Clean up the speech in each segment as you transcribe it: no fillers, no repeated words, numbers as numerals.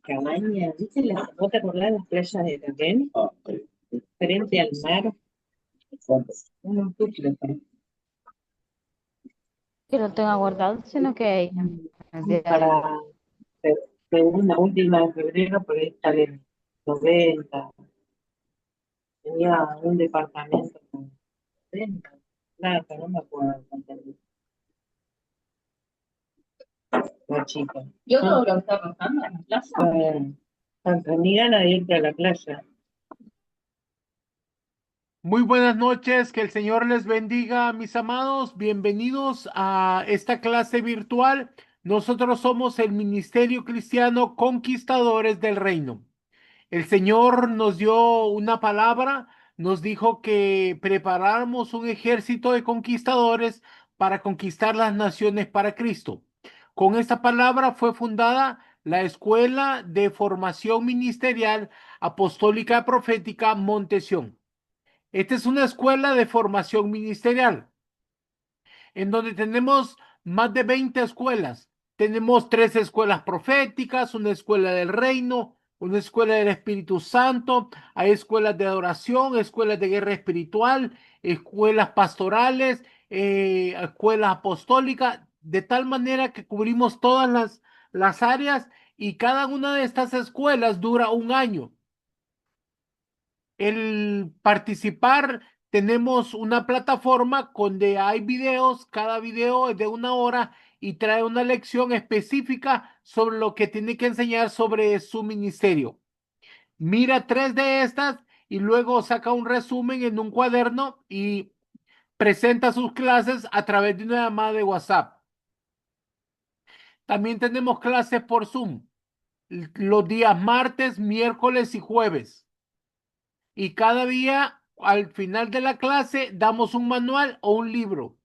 cabaña, ¿viste? ¿Vos te acordás de las playas de Taquén? Frente al mar, unos duplex. Que lo tenga guardado, sino que en el diario. Para según la última de febrero, por ahí salen 90. Tenía un departamento con 90 plata, no me acuerdo cuánto era la chica. Yo todo lo que está pasando en la plaza. Ni ganas de irte a la playa. Muy buenas noches, que el Señor les bendiga, mis amados. Bienvenidos a esta clase virtual. Nosotros somos el Ministerio Cristiano Conquistadores del Reino. El Señor nos dio una palabra, nos dijo que preparáramos un ejército de conquistadores para conquistar las naciones para Cristo. Con esta palabra fue fundada la Escuela de Formación Ministerial Apostólica Profética Montesión. Esta es una escuela de formación ministerial en donde tenemos más de 20 escuelas. Tenemos 3 escuelas proféticas, una escuela del reino, una escuela del Espíritu Santo, hay escuelas de adoración, escuelas de guerra espiritual, escuelas pastorales, escuelas apostólicas, de tal manera que cubrimos todas las áreas y cada una de estas escuelas dura un año. El participar, tenemos una plataforma donde hay videos, cada video es de 1 hora y trae una lección específica sobre lo que tiene que enseñar sobre su ministerio. Mira 3 de estas y luego saca un resumen en un cuaderno y presenta sus clases a través de una llamada de WhatsApp. También tenemos clases por Zoom los días martes, miércoles y jueves. Y cada día, al final de la clase, damos un manual o un libro.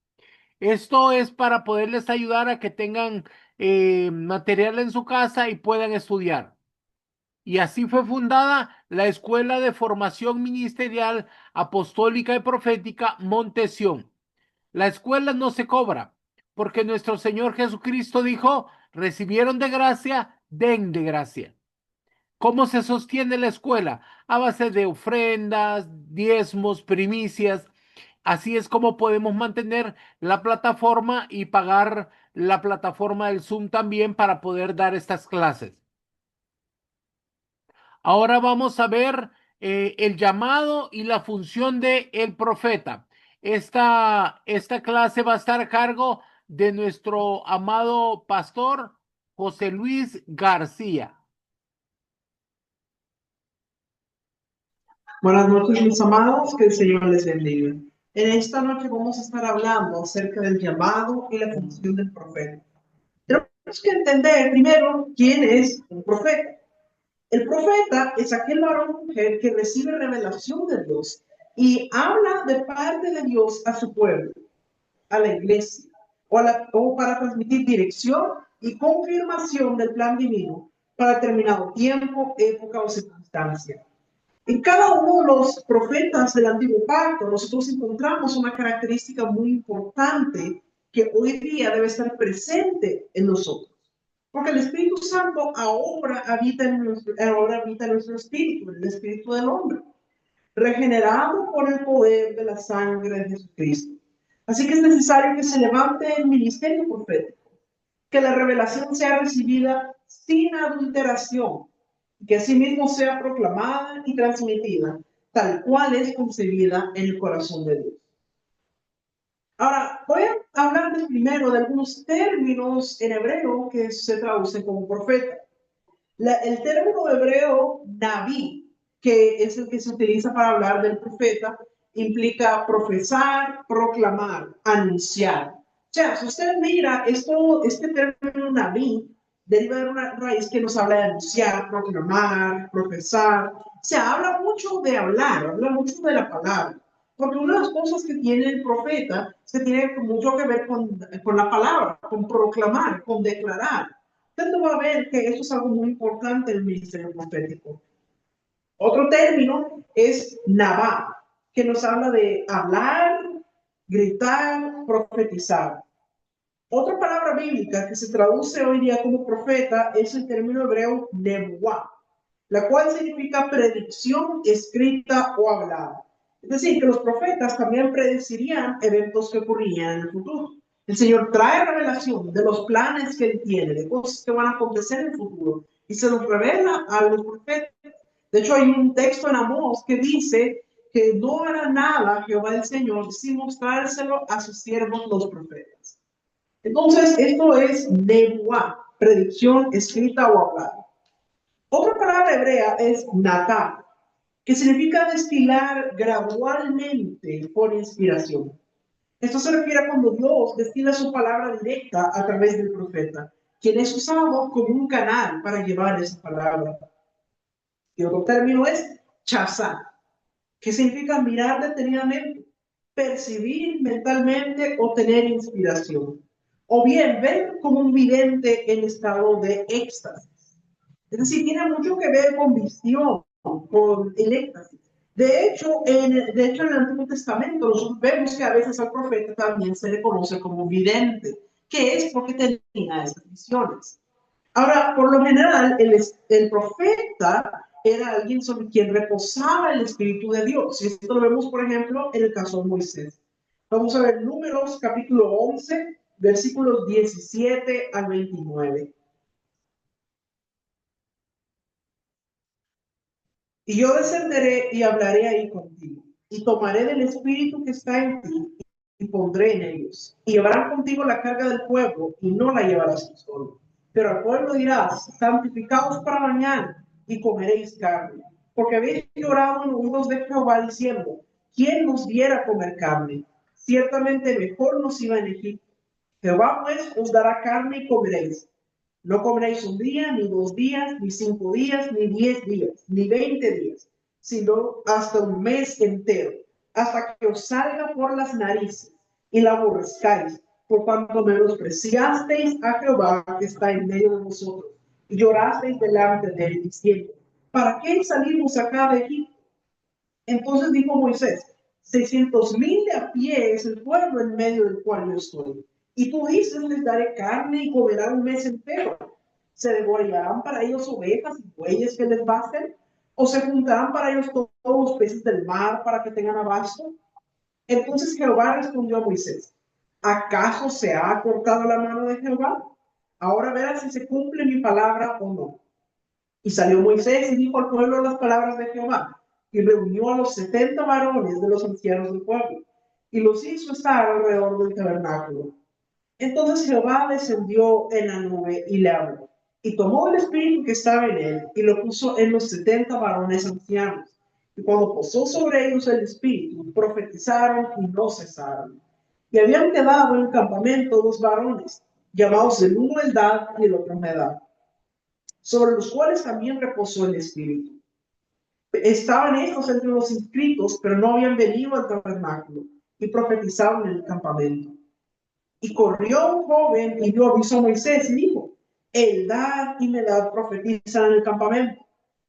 Esto es para poderles ayudar a que tengan material en su casa y puedan estudiar. Y así fue fundada la Escuela de Formación Ministerial Apostólica y Profética Montesión. La escuela no se cobra, porque nuestro Señor Jesucristo dijo, recibieron de gracia, den de gracia. ¿Cómo se sostiene la escuela? A base de ofrendas, diezmos, primicias. Así es como podemos mantener la plataforma y pagar la plataforma del Zoom también para poder dar estas clases. Ahora vamos a ver el llamado y la función de el profeta. Esta clase va a estar a cargo de nuestro amado pastor José Luis García. Buenas noches, mis amados, que el Señor les bendiga. En esta noche vamos a estar hablando acerca del llamado y la función del profeta. Tenemos que entender primero quién es un profeta. El profeta es aquel varón o mujer que recibe revelación de Dios y habla de parte de Dios a su pueblo, a la iglesia, o para transmitir dirección y confirmación del plan divino para determinado tiempo, época o circunstancia. En cada uno de los profetas del Antiguo Pacto, nosotros encontramos una característica muy importante que hoy día debe estar presente en nosotros. Porque el Espíritu Santo ahora habita en nuestro espíritu, en el espíritu del hombre, regenerado por el poder de la sangre de Jesucristo. Así que es necesario que se levante el ministerio profético, que la revelación sea recibida sin adulteración, que asimismo sea proclamada y transmitida tal cual es concebida en el corazón de Dios. Ahora, voy a hablarles primero de algunos términos en hebreo que se traducen como profeta. El término hebreo Naví, que es el que se utiliza para hablar del profeta, implica profesar, proclamar, anunciar. O sea, si usted mira, este término Naví deriva de una raíz que nos habla de anunciar, proclamar, profesar. O sea, habla mucho de habla mucho de la palabra. Porque una de las cosas que tiene el profeta es que tiene mucho que ver con la palabra, con proclamar, con declarar. Usted va a ver que esto es algo muy importante en el ministerio profético. Otro término es Nabá, que nos habla de hablar, gritar, profetizar. Otra palabra bíblica que se traduce hoy día como profeta es el término hebreo nebuá, la cual significa predicción escrita o hablada. Es decir, que los profetas también predecirían eventos que ocurrirían en el futuro. El Señor trae revelación de los planes que Él tiene, de cosas que van a acontecer en el futuro, y se los revela a los profetas. De hecho, hay un texto en Amós que dice que no hará nada Jehová el Señor sin mostrárselo a sus siervos los profetas. Entonces, esto es nebuá, predicción escrita o hablada. Otra palabra hebrea es natá, que significa destilar gradualmente por inspiración. Esto se refiere a cuando Dios destila su palabra directa a través del profeta, quien es usado como un canal para llevar esa palabra. Y otro término es chazá, que significa mirar detenidamente, percibir mentalmente o tener inspiración, o bien ver como un vidente en estado de éxtasis. Es decir, tiene mucho que ver con visión, con el éxtasis. De hecho, en el Antiguo Testamento nosotros vemos que a veces al profeta también se le conoce como vidente, que es porque tenía esas visiones. Ahora, por lo general, el profeta era alguien sobre quien reposaba el Espíritu de Dios. Y esto lo vemos, por ejemplo, en el caso de Moisés. Vamos a ver Números capítulo 11, versículos 17 al 29. Y yo descenderé y hablaré ahí contigo, y tomaré del espíritu que está en ti, y pondré en ellos. Y llevarán contigo la carga del pueblo, y no la llevarás tú solo. Pero al pueblo dirás, santificaos para mañana, y comeréis carne. Porque habéis llorado en oídos de Jehová, diciendo, ¿quién nos diera comer carne? Ciertamente mejor nos iba en Egipto. Jehová pues os dará carne y comeréis. No comeréis un día, ni 2 días, ni 5 días, ni 10 días, ni 20 días, sino hasta un mes entero, hasta que os salga por las narices y la aborrezcáis, por cuanto menospreciasteis a Jehová que está en medio de vosotros, y llorasteis delante de él, diciendo, ¿para qué salimos acá de Egipto? Entonces dijo Moisés, 600,000 de a pie es el pueblo en medio del cual yo estoy. Y tú dices, les daré carne y comerán un mes entero. ¿Se devorarán para ellos ovejas y bueyes que les basten? ¿O se juntarán para ellos todos los peces del mar para que tengan abasto? Entonces Jehová respondió a Moisés, ¿acaso se ha cortado la mano de Jehová? Ahora verás si se cumple mi palabra o no. Y salió Moisés y dijo al pueblo las palabras de Jehová, y reunió a los 70 varones de los ancianos del pueblo, y los hizo estar alrededor del tabernáculo. Entonces Jehová descendió en la nube y le habló, y tomó el espíritu que estaba en él, y lo puso en los 70 varones ancianos. Y cuando posó sobre ellos el espíritu, profetizaron y no cesaron. Y habían quedado en el campamento 2 varones, llamados el uno Eldad y el otro Medad, sobre los cuales también reposó el Espíritu. Estaban estos entre los inscritos, pero no habían venido al tabernáculo, y profetizaban en el campamento. Y corrió un joven y dio aviso a Moisés y dijo, Eldad y Medad profetizan en el campamento.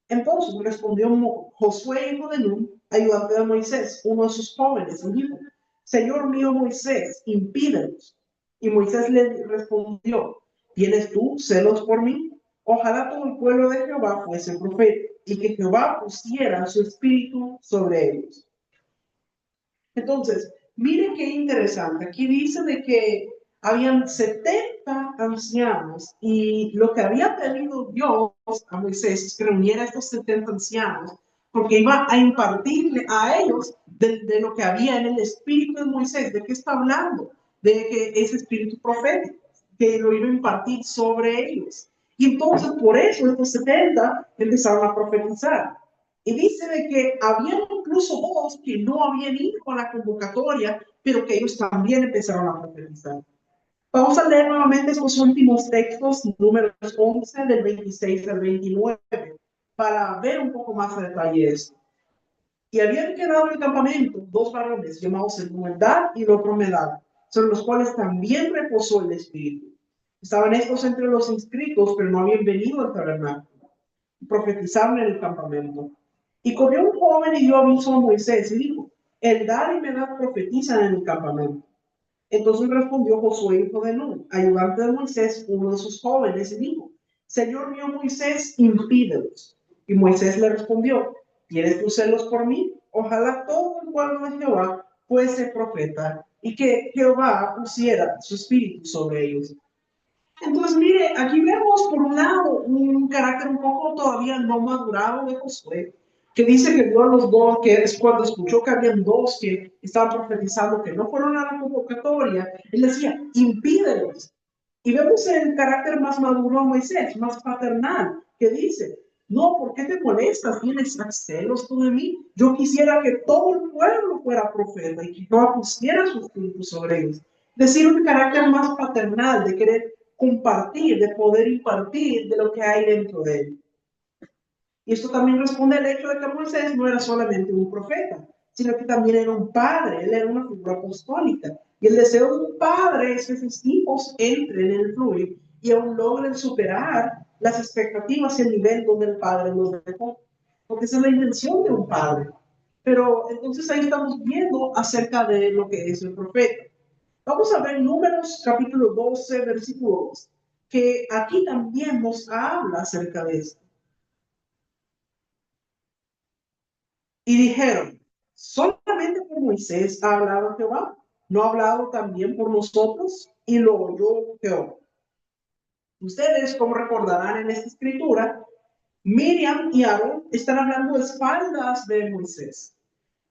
Entonces respondió Josué, hijo de Nun, ayudante de Moisés, uno de sus jóvenes, y dijo, Señor mío Moisés, impídenos. Y Moisés le respondió, ¿tienes tú celos por mí? Ojalá todo el pueblo de Jehová fuese profeta, y que Jehová pusiera su espíritu sobre ellos. Entonces, miren qué interesante. Aquí dice de que habían 70 ancianos y lo que había pedido Dios a Moisés es que reuniera a estos 70 ancianos porque iba a impartirle a ellos de lo que había en el espíritu de Moisés. ¿De qué está hablando? De que ese espíritu profético, que lo iba a impartir sobre ellos. Y entonces por eso estos 70 empezaron a profetizar. Y dice de que había incluso 2 que no habían ido a la convocatoria, pero que ellos también empezaron a profetizar. Vamos a leer nuevamente estos últimos textos, números 11 del 26 al 29, para ver un poco más a detalle esto. Y habían quedado en el campamento 2 varones llamados el Eldad y el otro Medad, sobre los cuales también reposó el Espíritu. Estaban estos entre los inscritos, pero no habían venido al tabernáculo. Profetizaron en el campamento. Y corrió un joven y dio aviso a Moisés y dijo, Eldad y Medad profetizan en el campamento. Entonces respondió Josué, hijo de Nun, ayudante de Moisés, uno de sus jóvenes, y dijo, Señor mío Moisés, impídelos. Y Moisés le respondió, ¿tienes tus celos por mí? Ojalá todo el pueblo de Jehová fuese profeta y que Jehová pusiera su espíritu sobre ellos. Entonces, mire, aquí vemos por un lado un carácter un poco todavía no madurado de Josué, que dice que vio a los dos, que es cuando escuchó que habían dos que estaban profetizando que no fueron a la convocatoria, él decía, impídelos. Y vemos el carácter más maduro de Moisés, más paternal, que dice, no, ¿por qué te molestas? ¿Tienes celos tú de mí? Yo quisiera que todo el pueblo fuera profeta y que no pusiera su espíritu sobre ellos. Es decir, un carácter más paternal, de querer compartir, de poder impartir de lo que hay dentro de él. Y esto también responde al hecho de que Moisés no era solamente un profeta, sino que también era un padre, él era una figura apostólica. Y el deseo de un padre es que sus hijos entren en el fluir y aún logren superar las expectativas y el nivel donde el padre los dejó. Porque esa es la intención de un padre. Pero entonces ahí estamos viendo acerca de lo que es el profeta. Vamos a ver Números capítulo 12, versículo 2, que aquí también nos habla acerca de esto. Y dijeron, solamente por Moisés ha hablado Jehová, no ha hablado también por nosotros, y lo oyó Jehová. Ustedes, como recordarán en esta escritura, Miriam y Aarón están hablando de espaldas de Moisés.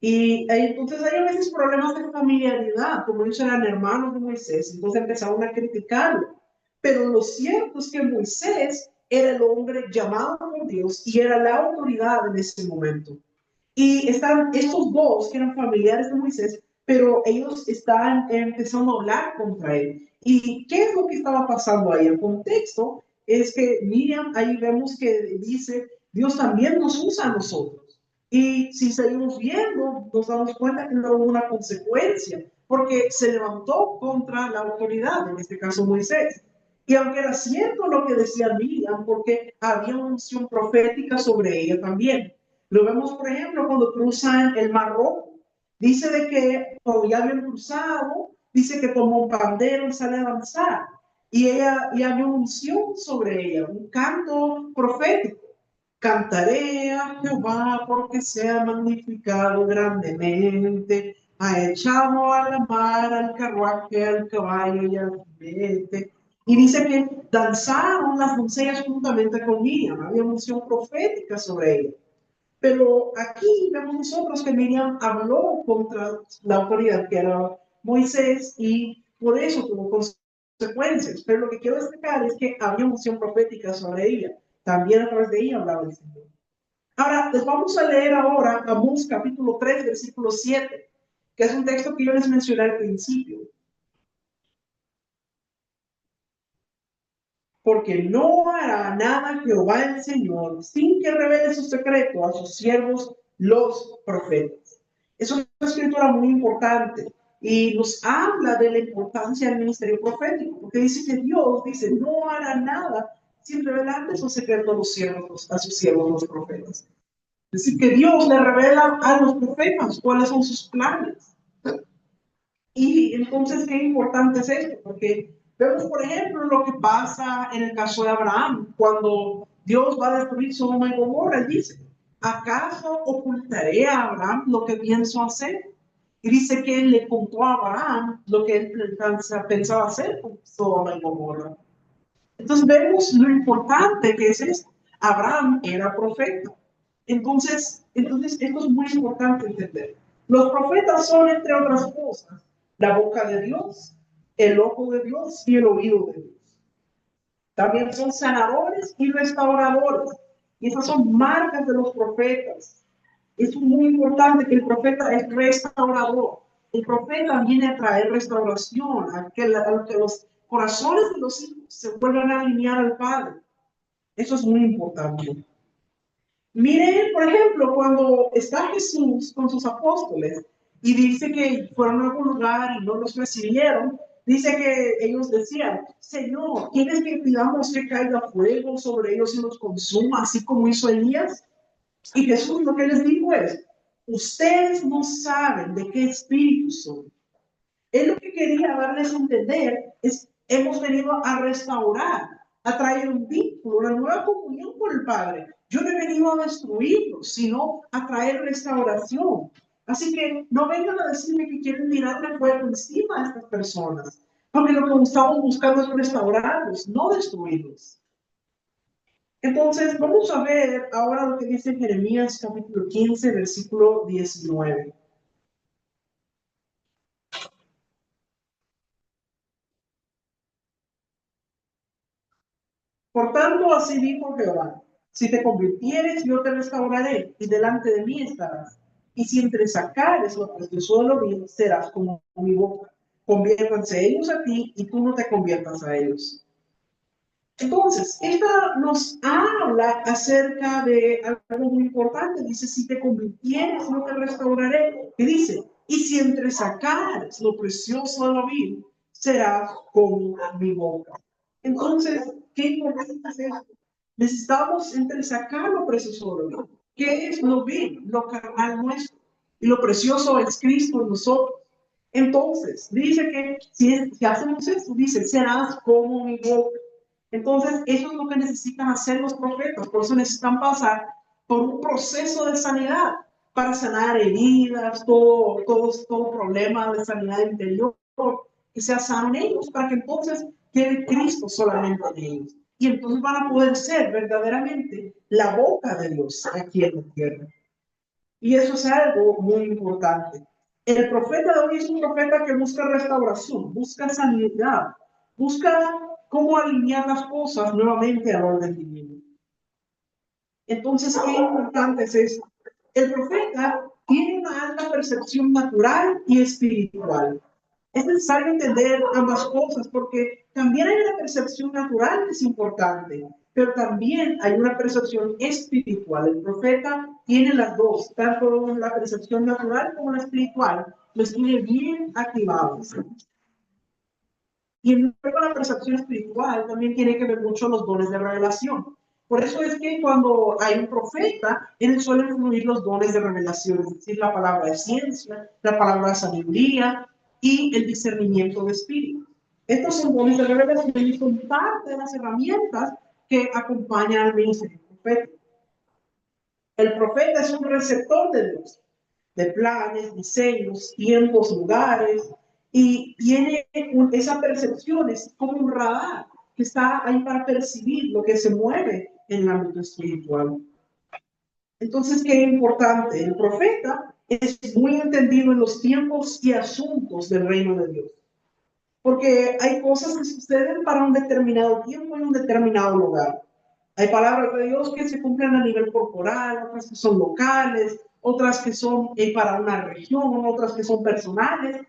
Y entonces hay a veces problemas de familiaridad, como ellos eran hermanos de Moisés, entonces empezaron a criticarlo. Pero lo cierto es que Moisés era el hombre llamado por Dios y era la autoridad en ese momento. Y están estos dos que eran familiares de Moisés, pero ellos están empezando a hablar contra él. ¿Y qué es lo que estaba pasando ahí? El contexto es que Miriam, ahí vemos que dice, Dios también nos usa a nosotros. Y si seguimos viendo, nos damos cuenta que no hubo una consecuencia, porque se levantó contra la autoridad, en este caso Moisés. Y aunque era cierto lo que decía Miriam, porque había una unción profética sobre ella también. Lo vemos, por ejemplo, cuando cruzan el Mar Rojo. Dice de que cuando ya habían cruzado, dice que tomó un pandero y sale a danzar. Y ella, y había una unción sobre ella, un canto profético. Cantaré a Jehová porque se ha magnificado grandemente. Ha echado a la mar, al carruaje, al caballo y al jinete. Y dice que danzaron las doncellas juntamente con Miriam. Había una unción profética sobre ella. Pero aquí vemos nosotros que Miriam habló contra la autoridad que era Moisés y por eso tuvo consecuencias. Pero lo que quiero destacar es que había unción profética sobre ella. También a través de ella hablaba el Señor. Ahora, les vamos a leer ahora Amós capítulo 3, versículo 7, que es un texto que yo les mencioné al principio. Porque no hará nada Jehová el Señor sin que revele su secreto a sus siervos los profetas. Es una escritura muy importante y nos habla de la importancia del ministerio profético, porque dice que Dios dice no hará nada sin revelarle su secreto a los siervos, a sus siervos los profetas. Es decir, que Dios le revela a los profetas cuáles son sus planes. Y entonces, qué importante es esto, porque vemos, por ejemplo, lo que pasa en el caso de Abraham, cuando Dios va a destruir Sodoma y Gomorra, él dice, ¿acaso ocultaré a Abraham lo que pienso hacer? Y dice que él le contó a Abraham lo que él pensaba hacer con Sodoma y Gomorra. Entonces vemos lo importante que es esto. Abraham era profeta. Entonces esto es muy importante entender. Los profetas son, entre otras cosas, la boca de Dios, el ojo de Dios y el oído de Dios. También son sanadores y restauradores. Y esas son marcas de los profetas. Es muy importante que el profeta es restaurador. El profeta viene a traer restauración, a que los corazones de los hijos se vuelvan a alinear al Padre. Eso es muy importante. Miren, por ejemplo, cuando está Jesús con sus apóstoles y dice que fueron a algún lugar y no los recibieron, dice que ellos decían, Señor, ¿quieres que pidamos que caiga fuego sobre ellos y los consuma, así como hizo Elías? Y Jesús lo que les dijo es, ustedes no saben de qué espíritu son, Él lo que quería darles a entender es, hemos venido a restaurar, a traer un vínculo, una nueva comunión con el Padre. Yo no he venido a destruirlo, sino a traer restauración. Así que no vengan a decirme que quieren tirarle fuego encima a estas personas, porque lo que estamos buscando es restaurarlos, no destruirlos. Entonces, vamos a ver ahora lo que dice Jeremías capítulo 15, versículo 19. Por tanto, así dijo Jehová, si te convirtieres, yo te restauraré, y delante de mí estarás. Y si entresacares lo precioso de lo vil, serás como mi boca. Conviértanse ellos a ti, y tú no te conviertas a ellos. Entonces, esta nos habla acerca de algo muy importante. Dice, si te convirtieres, yo te restauraré. Y dice, y si entresacares lo precioso de lo vil, serás como mi boca. Entonces, ¿qué importante es esto? Necesitamos entresacar lo precioso de lo vil. ¿Qué es lo vil? Lo carnal nuestro. Y lo precioso es Cristo en nosotros. Entonces, dice que si hacemos esto, dice, serás como mi boca. Entonces, eso es lo que necesitan hacer los profetas. Por eso necesitan pasar por un proceso de sanidad para sanar heridas, todo problema de sanidad interior, que sea sano en ellos, para que entonces quede Cristo solamente en ellos. Y entonces van a poder ser verdaderamente la boca de Dios aquí en la tierra. Y eso es algo muy importante. El profeta de hoy es un profeta que busca restauración, busca sanidad, busca cómo alinear las cosas nuevamente al orden divino. Entonces, qué importante es eso. El profeta tiene una alta percepción natural y espiritual. Es necesario entender ambas cosas porque también hay una percepción natural que es importante, pero también hay una percepción espiritual. El profeta tiene las dos, tanto la percepción natural como la espiritual, los tiene bien activados. Y en la percepción espiritual también tiene que ver mucho los dones de revelación. Por eso es que cuando hay un profeta, en él suelen fluir los dones de revelación, es decir, la palabra de ciencia, la palabra de sabiduría y el discernimiento de espíritu. Estos son dones de revelación y son parte de las herramientas que acompañan al ministerio profético. El profeta es un receptor de Dios, de planes, diseños, tiempos, lugares, y tiene esa percepción, es como un radar que está ahí para percibir lo que se mueve en el ámbito espiritual. Entonces, qué importante, el profeta es muy entendido en los tiempos y asuntos del reino de Dios, porque hay cosas que suceden para un determinado tiempo en un determinado lugar. Hay palabras de Dios que se cumplen a nivel corporal, otras que son locales, otras que son para una región, otras que son personales.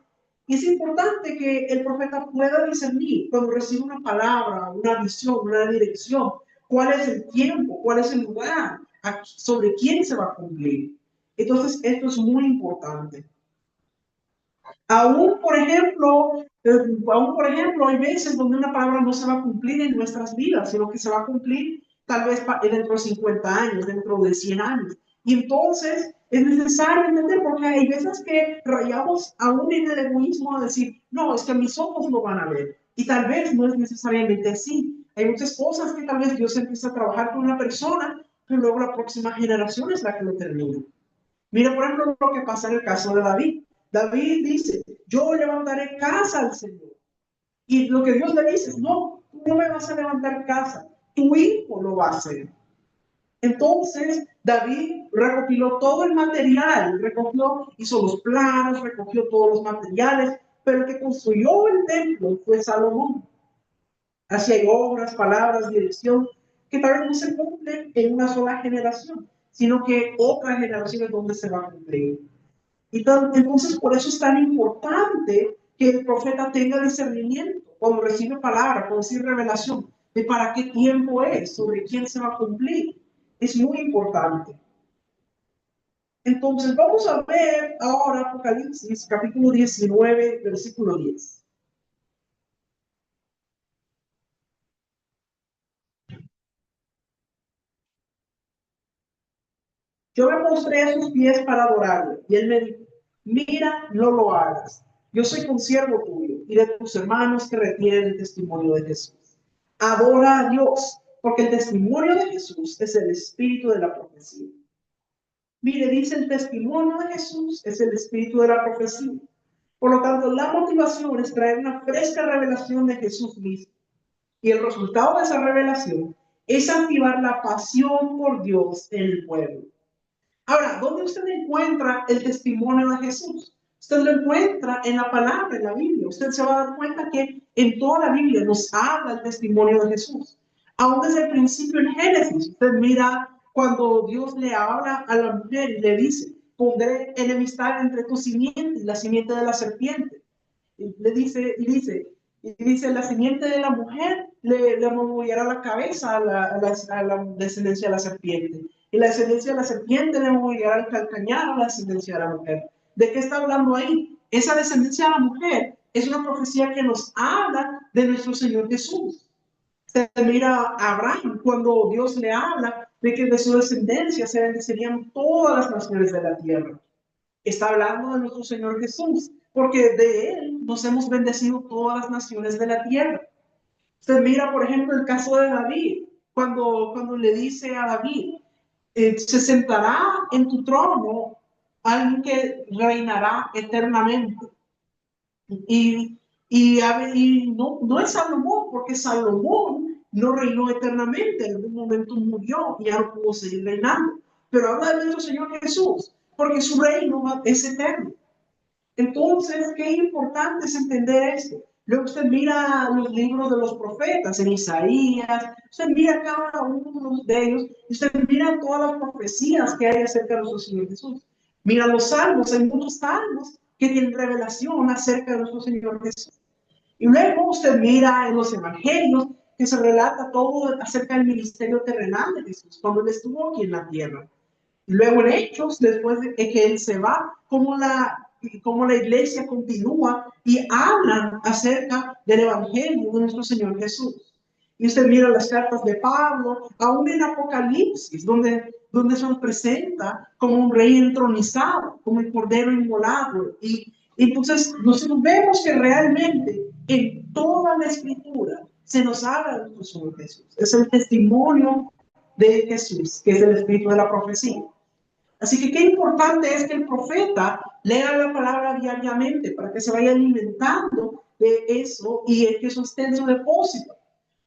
Y es importante que el profeta pueda discernir cuando recibe una palabra, una visión, una dirección, cuál es el tiempo, cuál es el lugar, sobre quién se va a cumplir. Entonces, esto es muy importante. Aún por ejemplo, hay veces donde una palabra no se va a cumplir en nuestras vidas, sino que se va a cumplir tal vez dentro de 50 años, dentro de 100 años. Y entonces es necesario entender, porque hay veces que rayamos aún en el egoísmo a decir, no, es que mis ojos lo van a ver. Y tal vez no es necesariamente así. Hay muchas cosas que tal vez Dios empieza a trabajar con una persona, pero luego la próxima generación es la que lo termina. Mira, por ejemplo, lo que pasa en el caso de David. David dice, yo levantaré casa al Señor. Y lo que Dios le dice es, no, tú no me vas a levantar casa, tu hijo lo va a hacer. Entonces, David recopiló todo el material, hizo los planos, recogió todos los materiales, pero el que construyó el templo fue Salomón. Así hay obras, palabras, dirección, que tal vez no se cumplen en una sola generación, sino que otras generaciones donde se va a cumplir. Entonces, por eso es tan importante que el profeta tenga discernimiento cuando recibe palabra, cuando recibe revelación, de para qué tiempo es, sobre quién se va a cumplir. Es muy importante. Entonces, vamos a ver ahora Apocalipsis, capítulo 19, versículo 10. Yo me postré a sus pies para adorarle, y él me dijo, mira, no lo hagas. yo soy consiervo tuyo y de tus hermanos que retienen el testimonio de Jesús. Adora a Dios, porque el testimonio de Jesús es el espíritu de la profecía. Mire, dice el testimonio de Jesús es el espíritu de la profecía. Por lo tanto, la motivación es traer una fresca revelación de Jesús mismo. Y el resultado de esa revelación es activar la pasión por Dios en el pueblo. Ahora, ¿dónde usted encuentra el testimonio de Jesús? Usted lo encuentra en la palabra, en la Biblia. Usted se va a dar cuenta que en toda la Biblia nos habla el testimonio de Jesús. Aún desde el principio en Génesis, usted mira cuando Dios le habla a la mujer y le dice, pondré enemistad entre tu simiente y la simiente de la serpiente. Y le dice, la simiente de la mujer le moverá la cabeza a la descendencia de la serpiente. Y la descendencia de la serpiente le moverá el calcañar a la descendencia de la mujer. ¿De qué está hablando ahí? Esa descendencia de la mujer es una profecía que nos habla de nuestro Señor Jesús. Se mira a Abraham cuando Dios le habla de que de su descendencia se bendecirían todas las naciones de la tierra. Está hablando de nuestro Señor Jesús, porque de Él nos hemos bendecido todas las naciones de la tierra. Usted mira, por ejemplo, el caso de David, cuando le dice a David, se sentará en tu trono alguien que reinará eternamente. Y no es Salomón, porque Salomón no reinó eternamente, en algún momento murió y ya no pudo seguir reinando. Pero habla de nuestro Señor Jesús, porque su reino es eterno. Entonces, qué importante es entender esto. Luego usted mira los libros de los profetas, en Isaías, usted mira cada uno de ellos, y usted mira todas las profecías que hay acerca de nuestro Señor Jesús. Mira los salmos, hay muchos salmos que tienen revelación acerca de nuestro Señor Jesús. Y luego usted mira en los evangelios que se relata todo acerca del ministerio terrenal de Jesús, cuando Él estuvo aquí en la tierra. Y luego en Hechos, después de que Él se va, como la iglesia continúa y hablan acerca del evangelio de nuestro Señor Jesús. Y usted mira las cartas de Pablo, aún en Apocalipsis, donde se nos presenta como un rey entronizado, como el cordero inmolado. Y entonces nosotros vemos que realmente en toda la escritura se nos habla de nuestro Señor Jesús. Es el testimonio de Jesús, que es el espíritu de la profecía. Así que qué importante es que el profeta lea la palabra diariamente para que se vaya alimentando de eso y que eso esté en su depósito,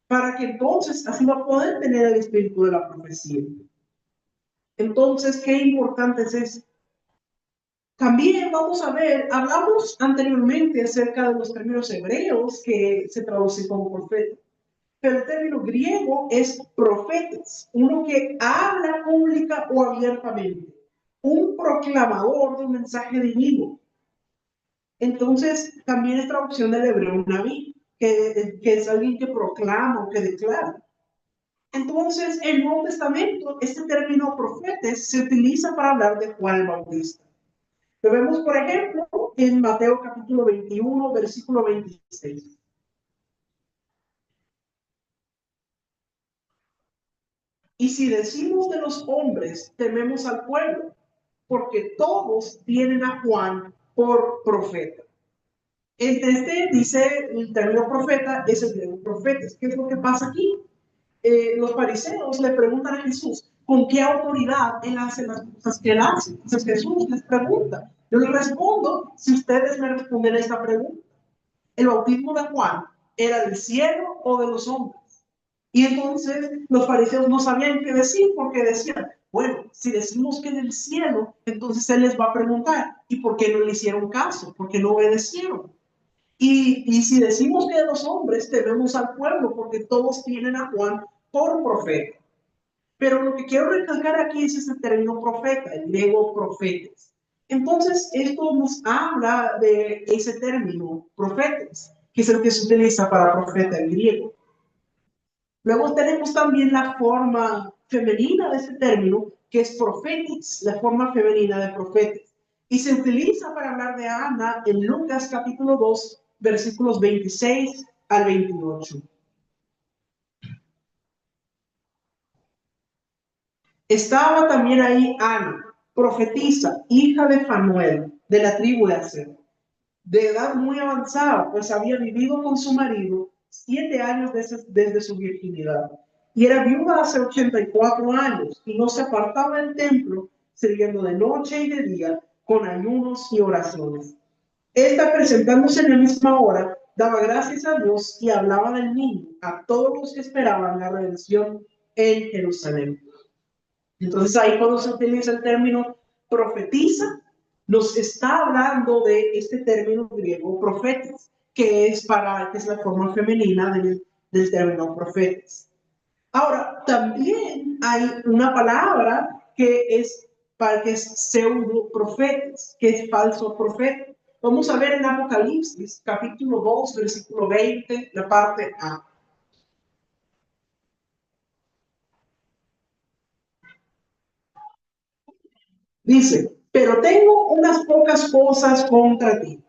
para que entonces así va a poder tener el espíritu de la profecía. Entonces, qué importante es eso. También vamos a ver, hablamos anteriormente acerca de los términos hebreos que se traducen como profeta. Pero el término griego es profetes, uno que habla pública o abiertamente, un proclamador de un mensaje divino. Entonces, también es traducción del hebreo naví, que es alguien que proclama o que declara. Entonces, en el Nuevo Testamento, este término profetes se utiliza para hablar de Juan el Bautista. Lo vemos, por ejemplo, en Mateo capítulo 21, versículo 26. Y si decimos de los hombres, tememos al pueblo, porque todos tienen a Juan por profeta. Entre dice el término profeta, es el de profetas. ¿Qué es lo que pasa aquí? Los fariseos le preguntan a Jesús, ¿con qué autoridad Él hace las cosas que Él hace? Entonces Jesús les pregunta. Yo les respondo si ustedes me responden esta pregunta. ¿El bautismo de Juan era del cielo o de los hombres? Y entonces los fariseos no sabían qué decir porque decían, bueno, si decimos que del cielo, entonces Él les va a preguntar, ¿y por qué no le hicieron caso? ¿Por qué no obedecieron? Y si decimos que de los hombres, tememos al pueblo porque todos tienen a Juan por profeta. Pero lo que quiero recalcar aquí es este término profeta, el griego profetes. Entonces, esto nos habla de ese término, profetes, que es el que se utiliza para profeta en griego. Luego tenemos también la forma femenina de este término, que es profetis, la forma femenina de profetes. Y se utiliza para hablar de Ana en Lucas capítulo 2, versículos 26 al 28. Estaba también ahí Ana, profetisa, hija de Fanuel, de la tribu de Aser. de edad muy avanzada, pues había vivido con su marido 7 años desde su virginidad. Y era viuda hace 84 años y no se apartaba del templo, sirviendo de noche y de día con ayunos y oraciones. Esta, presentándose en la misma hora, daba gracias a Dios y hablaba del niño a todos los que esperaban la redención en Jerusalén. Entonces ahí cuando se utiliza el término profetiza, nos está hablando de este término griego profetas, que es la forma femenina del término profetas. Ahora, también hay una palabra que es pseudo profetas, que es falso profeta. Vamos a ver en Apocalipsis, capítulo 2, versículo 20, la parte A. Dice, pero tengo unas pocas cosas contra ti,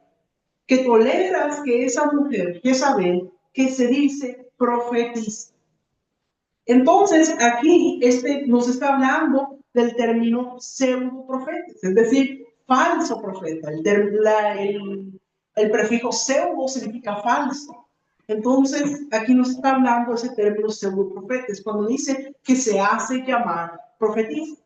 que toleras que esa mujer, Jezabel, que se dice profetiza. Entonces, aquí nos está hablando del término pseudo profeta, es decir, falso profeta. El prefijo pseudo significa falso. Entonces, aquí nos está hablando ese término pseudo profeta, es cuando dice que se hace llamar profetisa.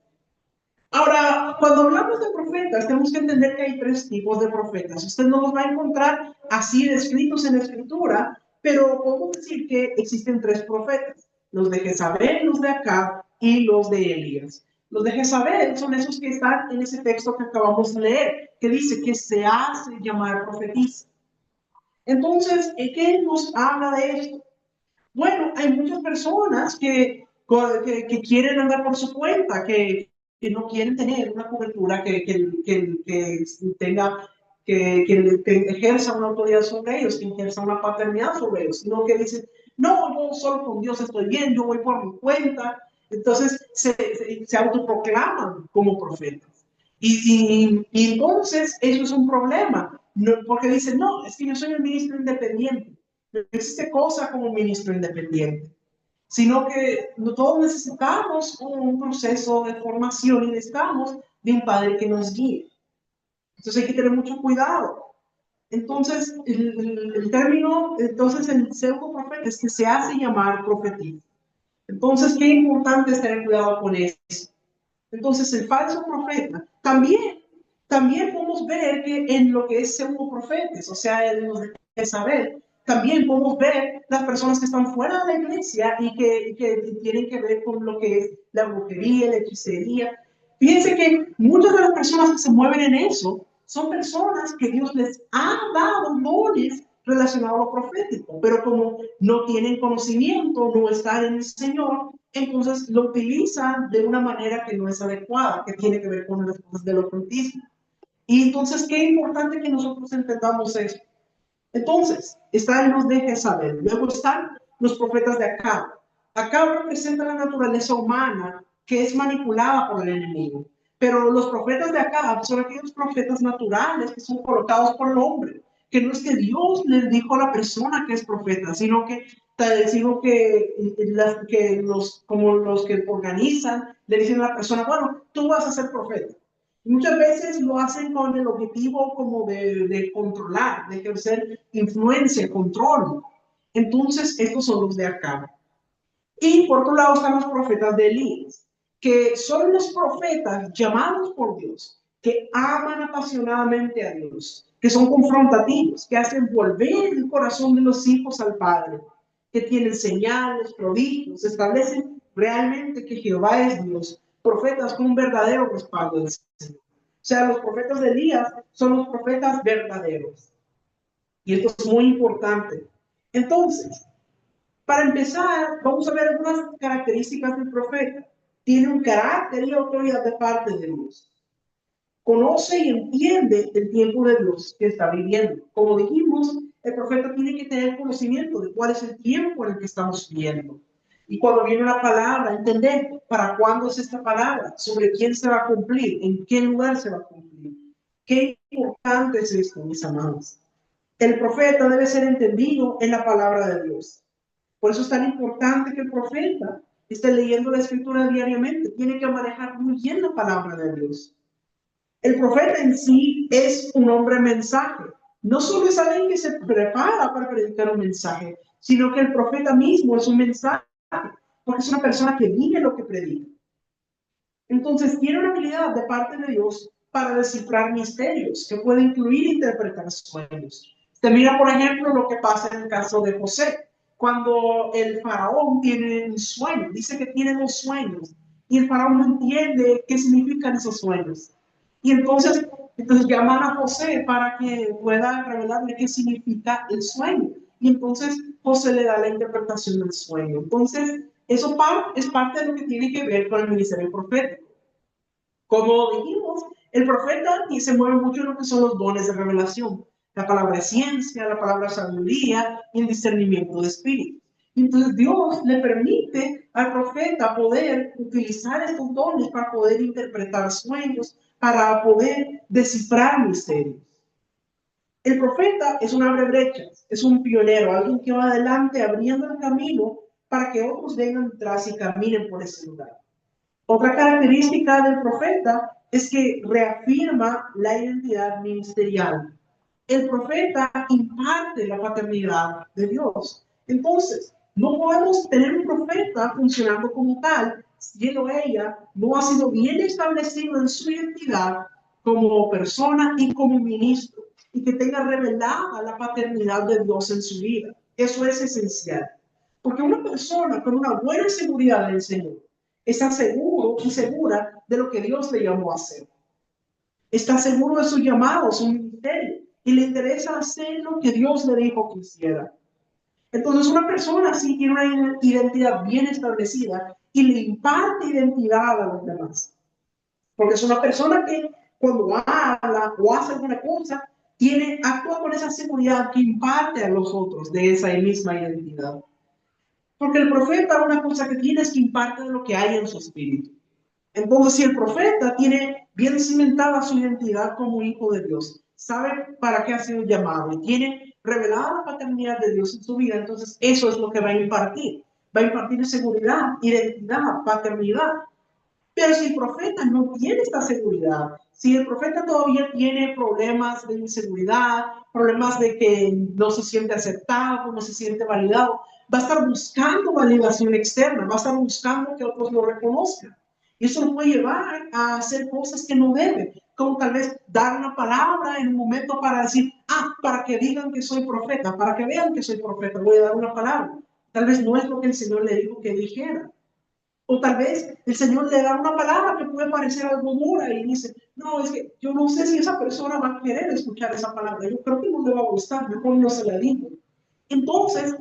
Ahora, cuando hablamos de profetas, tenemos que entender que hay 3 tipos de profetas. Usted no los va a encontrar así descritos en la escritura, pero podemos decir que existen 3 profetas: los de Jezabel, los de Acab y los de Elías. Los de Jezabel son esos que están en ese texto que acabamos de leer, que dice que se hace llamar profetisa. Entonces, ¿qué nos habla de esto? Bueno, hay muchas personas que quieren andar por su cuenta, que no quieren tener una cobertura tenga, que ejerza una autoridad sobre ellos, que ejerza una paternidad sobre ellos, sino que dicen, no, yo solo con Dios estoy bien, yo voy por mi cuenta. Entonces se autoproclaman como profetas. Y entonces eso es un problema, porque dicen, no, es que yo soy un ministro independiente. No existe cosa como ministro independiente, sino que todos necesitamos un proceso de formación y necesitamos de un padre que nos guíe. Entonces hay que tener mucho cuidado. Entonces, el término, entonces el pseudo profeta es que se hace llamar profetisa. Entonces, qué importante es tener cuidado con eso. Entonces, el falso profeta también podemos ver que en lo que es pseudo profetas, o sea, en los de Jezabel, también podemos ver las personas que están fuera de la iglesia y que tienen que ver con lo que es la brujería, la hechicería. Fíjense que muchas de las personas que se mueven en eso son personas que Dios les ha dado dones relacionados a lo profético, pero como no tienen conocimiento, no están en el Señor, entonces lo utilizan de una manera que no es adecuada, que tiene que ver con las cosas del ocultismo. Y entonces, qué importante que nosotros entendamos eso. Entonces, están los de Jezabel, luego están los profetas de Acab. Acab representa la naturaleza humana que es manipulada por el enemigo. Pero los profetas de Acab son aquellos profetas naturales que son colocados por el hombre, que no es que Dios les dijo a la persona que es profeta, sino que como los que organizan le dicen a la persona, bueno, tú vas a ser profeta. Muchas veces lo hacen con el objetivo como de controlar, de ejercer influencia, control. Entonces, estos son los de acá. Y por otro lado están los profetas de Elías, que son los profetas llamados por Dios, que aman apasionadamente a Dios, que son confrontativos, que hacen volver el corazón de los hijos al Padre, que tienen señales, prodigios, establecen realmente que Jehová es Dios, profetas con un verdadero respaldo del Señor. O sea, los profetas de Elías son los profetas verdaderos. Y esto es muy importante. Entonces, para empezar, vamos a ver algunas características del profeta. Tiene un carácter y autoridad de parte de Dios. Conoce y entiende el tiempo de Dios que está viviendo. Como dijimos, el profeta tiene que tener conocimiento de cuál es el tiempo en el que estamos viviendo. Y cuando viene la palabra, entender para cuándo es esta palabra, sobre quién se va a cumplir, en qué lugar se va a cumplir. Qué importante es esto, mis amados. El profeta debe ser entendido en la palabra de Dios. Por eso es tan importante que el profeta esté leyendo la escritura diariamente. Tiene que manejar muy bien la palabra de Dios. El profeta en sí es un hombre mensaje. no solo es alguien que se prepara para predicar un mensaje, sino que el profeta mismo es un mensaje, porque es una persona que vive lo que predica. Entonces tiene una habilidad de parte de Dios para descifrar misterios, que puede incluir interpretar sueños. Te mira, por ejemplo, lo que pasa en el caso de José, cuando el faraón tiene un sueño, dice que tiene 2 sueños, y el faraón no entiende qué significan esos sueños. Y entonces llaman a José para que pueda revelarle qué significa el sueño. Y entonces José le da la interpretación del sueño. Entonces, eso es parte de lo que tiene que ver con el ministerio profético. Como dijimos, el profeta se mueve mucho en lo que son los dones de revelación. La palabra ciencia, la palabra sabiduría y el discernimiento de espíritu. Entonces Dios le permite al profeta poder utilizar estos dones para poder interpretar sueños, para poder descifrar misterios. El profeta es un abrebrechas, es un pionero, alguien que va adelante abriendo el camino para que otros vengan detrás y caminen por ese lugar. Otra característica del profeta es que reafirma la identidad ministerial. El profeta imparte la paternidad de Dios. Entonces, no podemos tener un profeta funcionando como tal si él o ella no ha sido bien establecido en su identidad como persona y como ministro, y que tenga revelada la paternidad de Dios en su vida. Eso es esencial. Porque una persona con una buena seguridad en el Señor está seguro y segura de lo que Dios le llamó a hacer. Está seguro de su llamado, su ministerio, y le interesa hacer lo que Dios le dijo que hiciera. Entonces, una persona así tiene una identidad bien establecida y le imparte identidad a los demás. Porque es una persona que cuando habla o hace alguna cosa, actúa con esa seguridad que imparte a los otros de esa misma identidad. Porque el profeta, una cosa que tiene es que imparte de lo que hay en su espíritu. Entonces, si el profeta tiene bien cimentada su identidad como hijo de Dios, sabe para qué ha sido llamado y tiene revelada la paternidad de Dios en su vida, entonces eso es lo que va a impartir. Va a impartir seguridad, identidad, paternidad. Pero si el profeta no tiene esta seguridad, si el profeta todavía tiene problemas de inseguridad, problemas de que no se siente aceptado, no se siente validado, va a estar buscando validación externa, va a estar buscando que otros lo reconozcan. Y eso lo puede llevar a hacer cosas que no debe, como tal vez dar una palabra en un momento para decir, para que digan que soy profeta, para que vean que soy profeta, voy a dar una palabra. Tal vez no es lo que el Señor le dijo que dijera. O tal vez el Señor le da una palabra que puede parecer algo dura y dice, no, es que yo no sé si esa persona va a querer escuchar esa palabra, yo creo que no le va a gustar, mejor no se la digo. Entonces,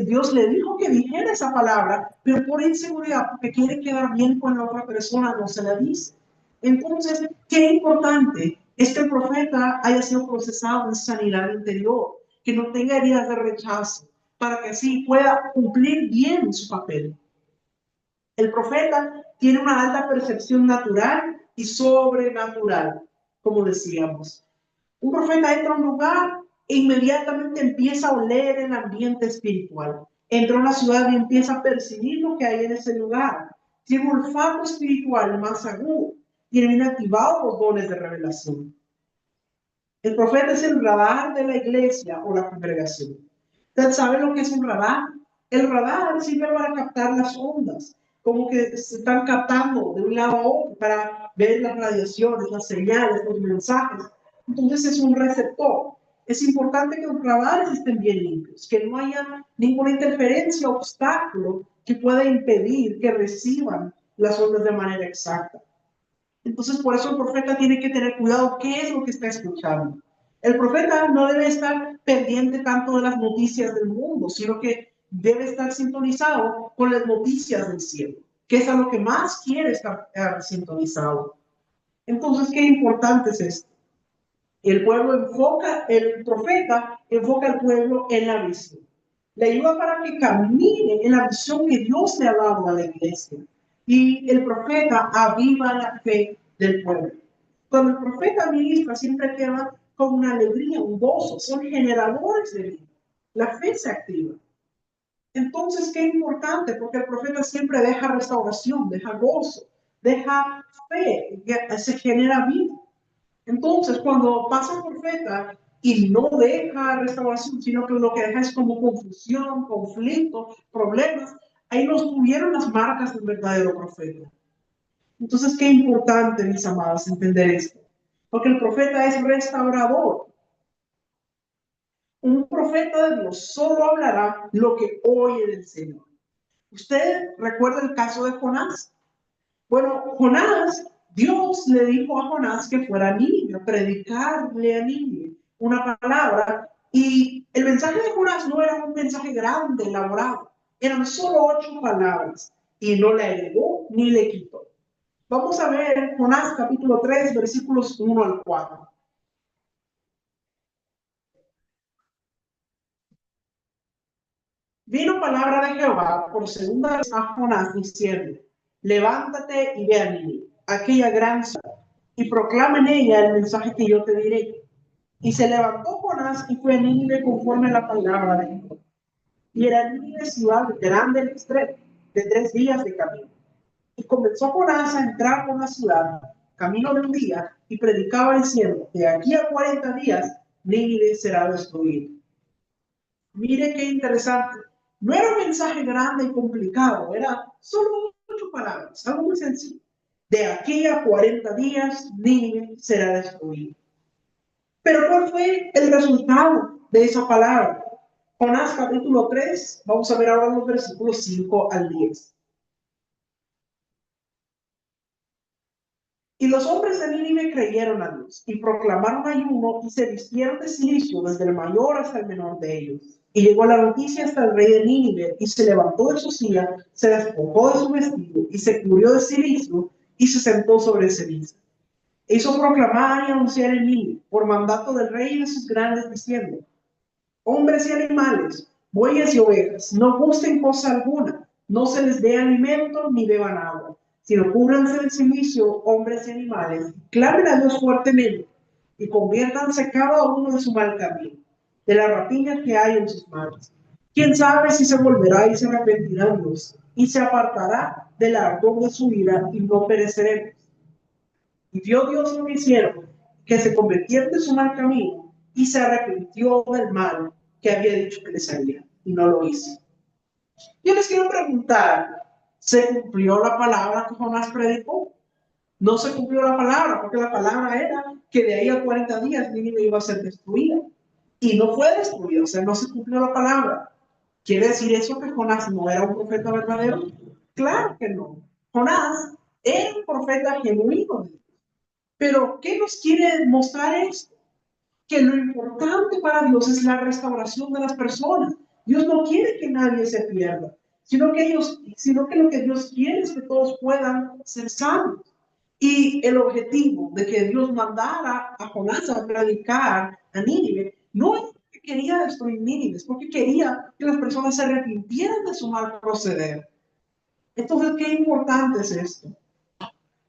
Dios le dijo que dijera esa palabra, pero por inseguridad, porque quiere quedar bien con la otra persona, no se la dice. Entonces, qué importante es que el profeta haya sido procesado en sanidad interior, que no tenga heridas de rechazo, para que así pueda cumplir bien su papel. El profeta tiene una alta percepción natural y sobrenatural, como decíamos. Un profeta entra a un lugar e inmediatamente empieza a oler el ambiente espiritual. Entra a una ciudad y empieza a percibir lo que hay en ese lugar. Tiene un olfato espiritual más agudo. Tiene bien activados los dones de revelación. El profeta es el radar de la iglesia o la congregación. ¿Usted sabe lo que es un radar? El radar sirve para captar las ondas, como que se están captando de un lado a otro para ver las radiaciones, las señales, los mensajes. Entonces es un receptor. Es importante que los radares estén bien limpios, que no haya ninguna interferencia o obstáculo que pueda impedir que reciban las ondas de manera exacta. Entonces, por eso el profeta tiene que tener cuidado qué es lo que está escuchando. El profeta no debe estar pendiente tanto de las noticias del mundo, sino que debe estar sintonizado con las noticias del cielo, que es a lo que más quiere estar sintonizado. Entonces, qué importante es esto. El profeta enfoca al pueblo en la visión. Le ayuda para que camine en la visión que Dios le ha dado a la iglesia. Y el profeta aviva la fe del pueblo. Cuando el profeta ministra, siempre queda con una alegría, un gozo. Son generadores de vida. La fe se activa. Entonces, qué importante, porque el profeta siempre deja restauración, deja gozo, deja fe, se genera vida. Entonces, cuando pasa el profeta, y no deja restauración, sino que lo que deja es como confusión, conflicto, problemas. Ahí no tuvieron las marcas del verdadero profeta. Entonces, qué importante, mis amados, entender esto. Porque el profeta es restaurador. Un profeta de Dios solo hablará lo que oye del Señor. ¿Usted recuerda el caso de Jonás? Bueno, Jonás, Dios le dijo a Jonás que fuera a Nínive, a predicarle a Nínive una palabra. Y el mensaje de Jonás no era un mensaje grande, elaborado. Eran solo 8 palabras. Y no le agregó ni le quitó. Vamos a ver Jonás capítulo 3, versículos 1 al 4. Vino palabra de Jehová por segunda vez a Jonás diciendo: levántate y ve a Nínive, aquella gran ciudad, y proclama en ella el mensaje que yo te diré. Y se levantó Jonás y fue a Nínive conforme a la palabra de Jehová. Y era Nínive ciudad grande en extremo, de 3 días de camino. Y comenzó Jonás a entrar por la ciudad, camino de un día, y predicaba diciendo: de aquí a 40 días Nínive será destruida. Mire qué interesante. No era un mensaje grande y complicado, era solo 8 palabras, algo muy sencillo. De aquí a 40 días, Nínive será destruido. Pero ¿cuál fue el resultado de esa palabra? Jonás capítulo 3, vamos a ver ahora los versículos 5 al 10. Y los hombres de Nínive creyeron a Dios y proclamaron ayuno y se vistieron de cilicio desde el mayor hasta el menor de ellos. Y llegó la noticia hasta el rey de Nínive y se levantó de su silla, se despojó de su vestido y se cubrió de cilicio y se sentó sobre ceniza. E hizo proclamar y anunciar en Nínive por mandato del rey y de sus grandes diciendo: hombres y animales, bueyes y ovejas, no gusten cosa alguna, no se les dé alimento ni beban agua, sino cúbranse del cilicio, hombres y animales, clamen a Dios fuertemente y conviértanse cada uno de su mal camino, de la rapiña que hay en sus manos. Quién sabe si se volverá y se arrepentirá Dios y se apartará del ardor de su ira y no pereceremos. Y vio Dios lo que hicieron, que se convirtieron de su mal camino y se arrepintió del mal que había dicho que les haría, y no lo hizo. Yo les quiero preguntar, ¿se cumplió la palabra que Jonás predicó? No se cumplió la palabra, porque la palabra era que de ahí a 40 días Nínive iba a ser destruida. Y no fue destruida, o sea, no se cumplió la palabra. ¿Quiere decir eso que Jonás no era un profeta verdadero? Claro que no. Jonás era un profeta genuino. Pero, ¿qué nos quiere mostrar esto? Que lo importante para Dios es la restauración de las personas. Dios no quiere que nadie se pierda, sino que lo que Dios quiere es que todos puedan ser sanos. Y el objetivo de que Dios mandara a Jonás a predicar a Nínive no es porque quería destruir Nínive, es porque quería que las personas se arrepintieran de su mal proceder. Entonces, qué importante es esto.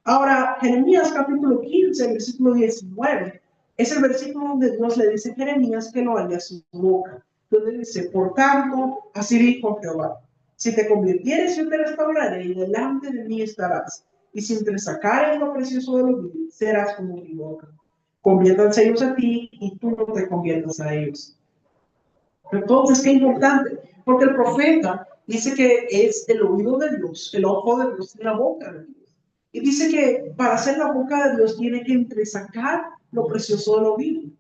Ahora, Jeremías capítulo 15, versículo 19, es el versículo donde Dios le dice a Jeremías que no haya su boca, donde dice: por tanto, así dijo Jehová, si te convirtieres yo te restauraré y delante de mí estarás, y si entresacares lo precioso de los bienes, serás como mi boca. Conviértanse ellos a ti y tú no te conviertas a ellos. Entonces, qué importante, porque el profeta dice que es el oído de Dios, el ojo de Dios y la boca de Dios. Y dice que para ser la boca de Dios tiene que entresacar lo precioso de lo vil.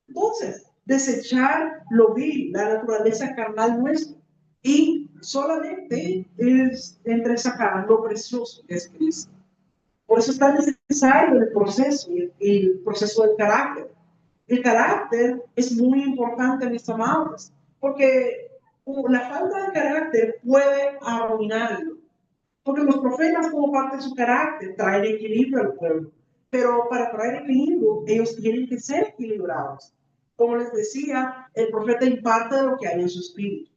Entonces, desechar lo vil, la naturaleza carnal nuestra, y solamente es entresacar lo precioso que es Cristo. Por eso es tan necesario el proceso del carácter. El carácter es muy importante, mis amados, porque la falta de carácter puede arruinarlo. Porque los profetas, como parte de su carácter, traen equilibrio al pueblo. Pero para traer equilibrio, ellos tienen que ser equilibrados. Como les decía, el profeta imparte de lo que hay en su espíritu.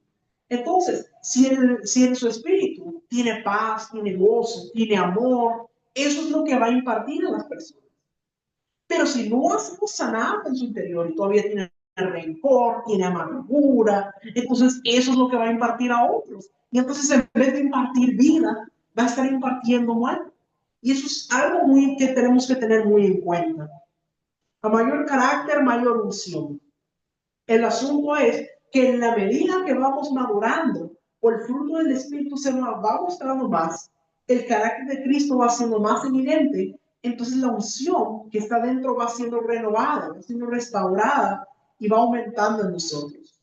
Entonces, si en su espíritu tiene paz, tiene gozo, tiene amor, eso es lo que va a impartir a las personas. Pero si no hacemos sanado en su interior y todavía tiene rencor, tiene amargura, entonces eso es lo que va a impartir a otros. Y entonces en vez de impartir vida, va a estar impartiendo muerte. Y eso es algo que tenemos que tener muy en cuenta. A mayor carácter, mayor unción. El asunto es que en la medida que vamos madurando o el fruto del Espíritu se nos va mostrando más, el carácter de Cristo va siendo más evidente, entonces la unción que está dentro va siendo renovada, va siendo restaurada y va aumentando en nosotros.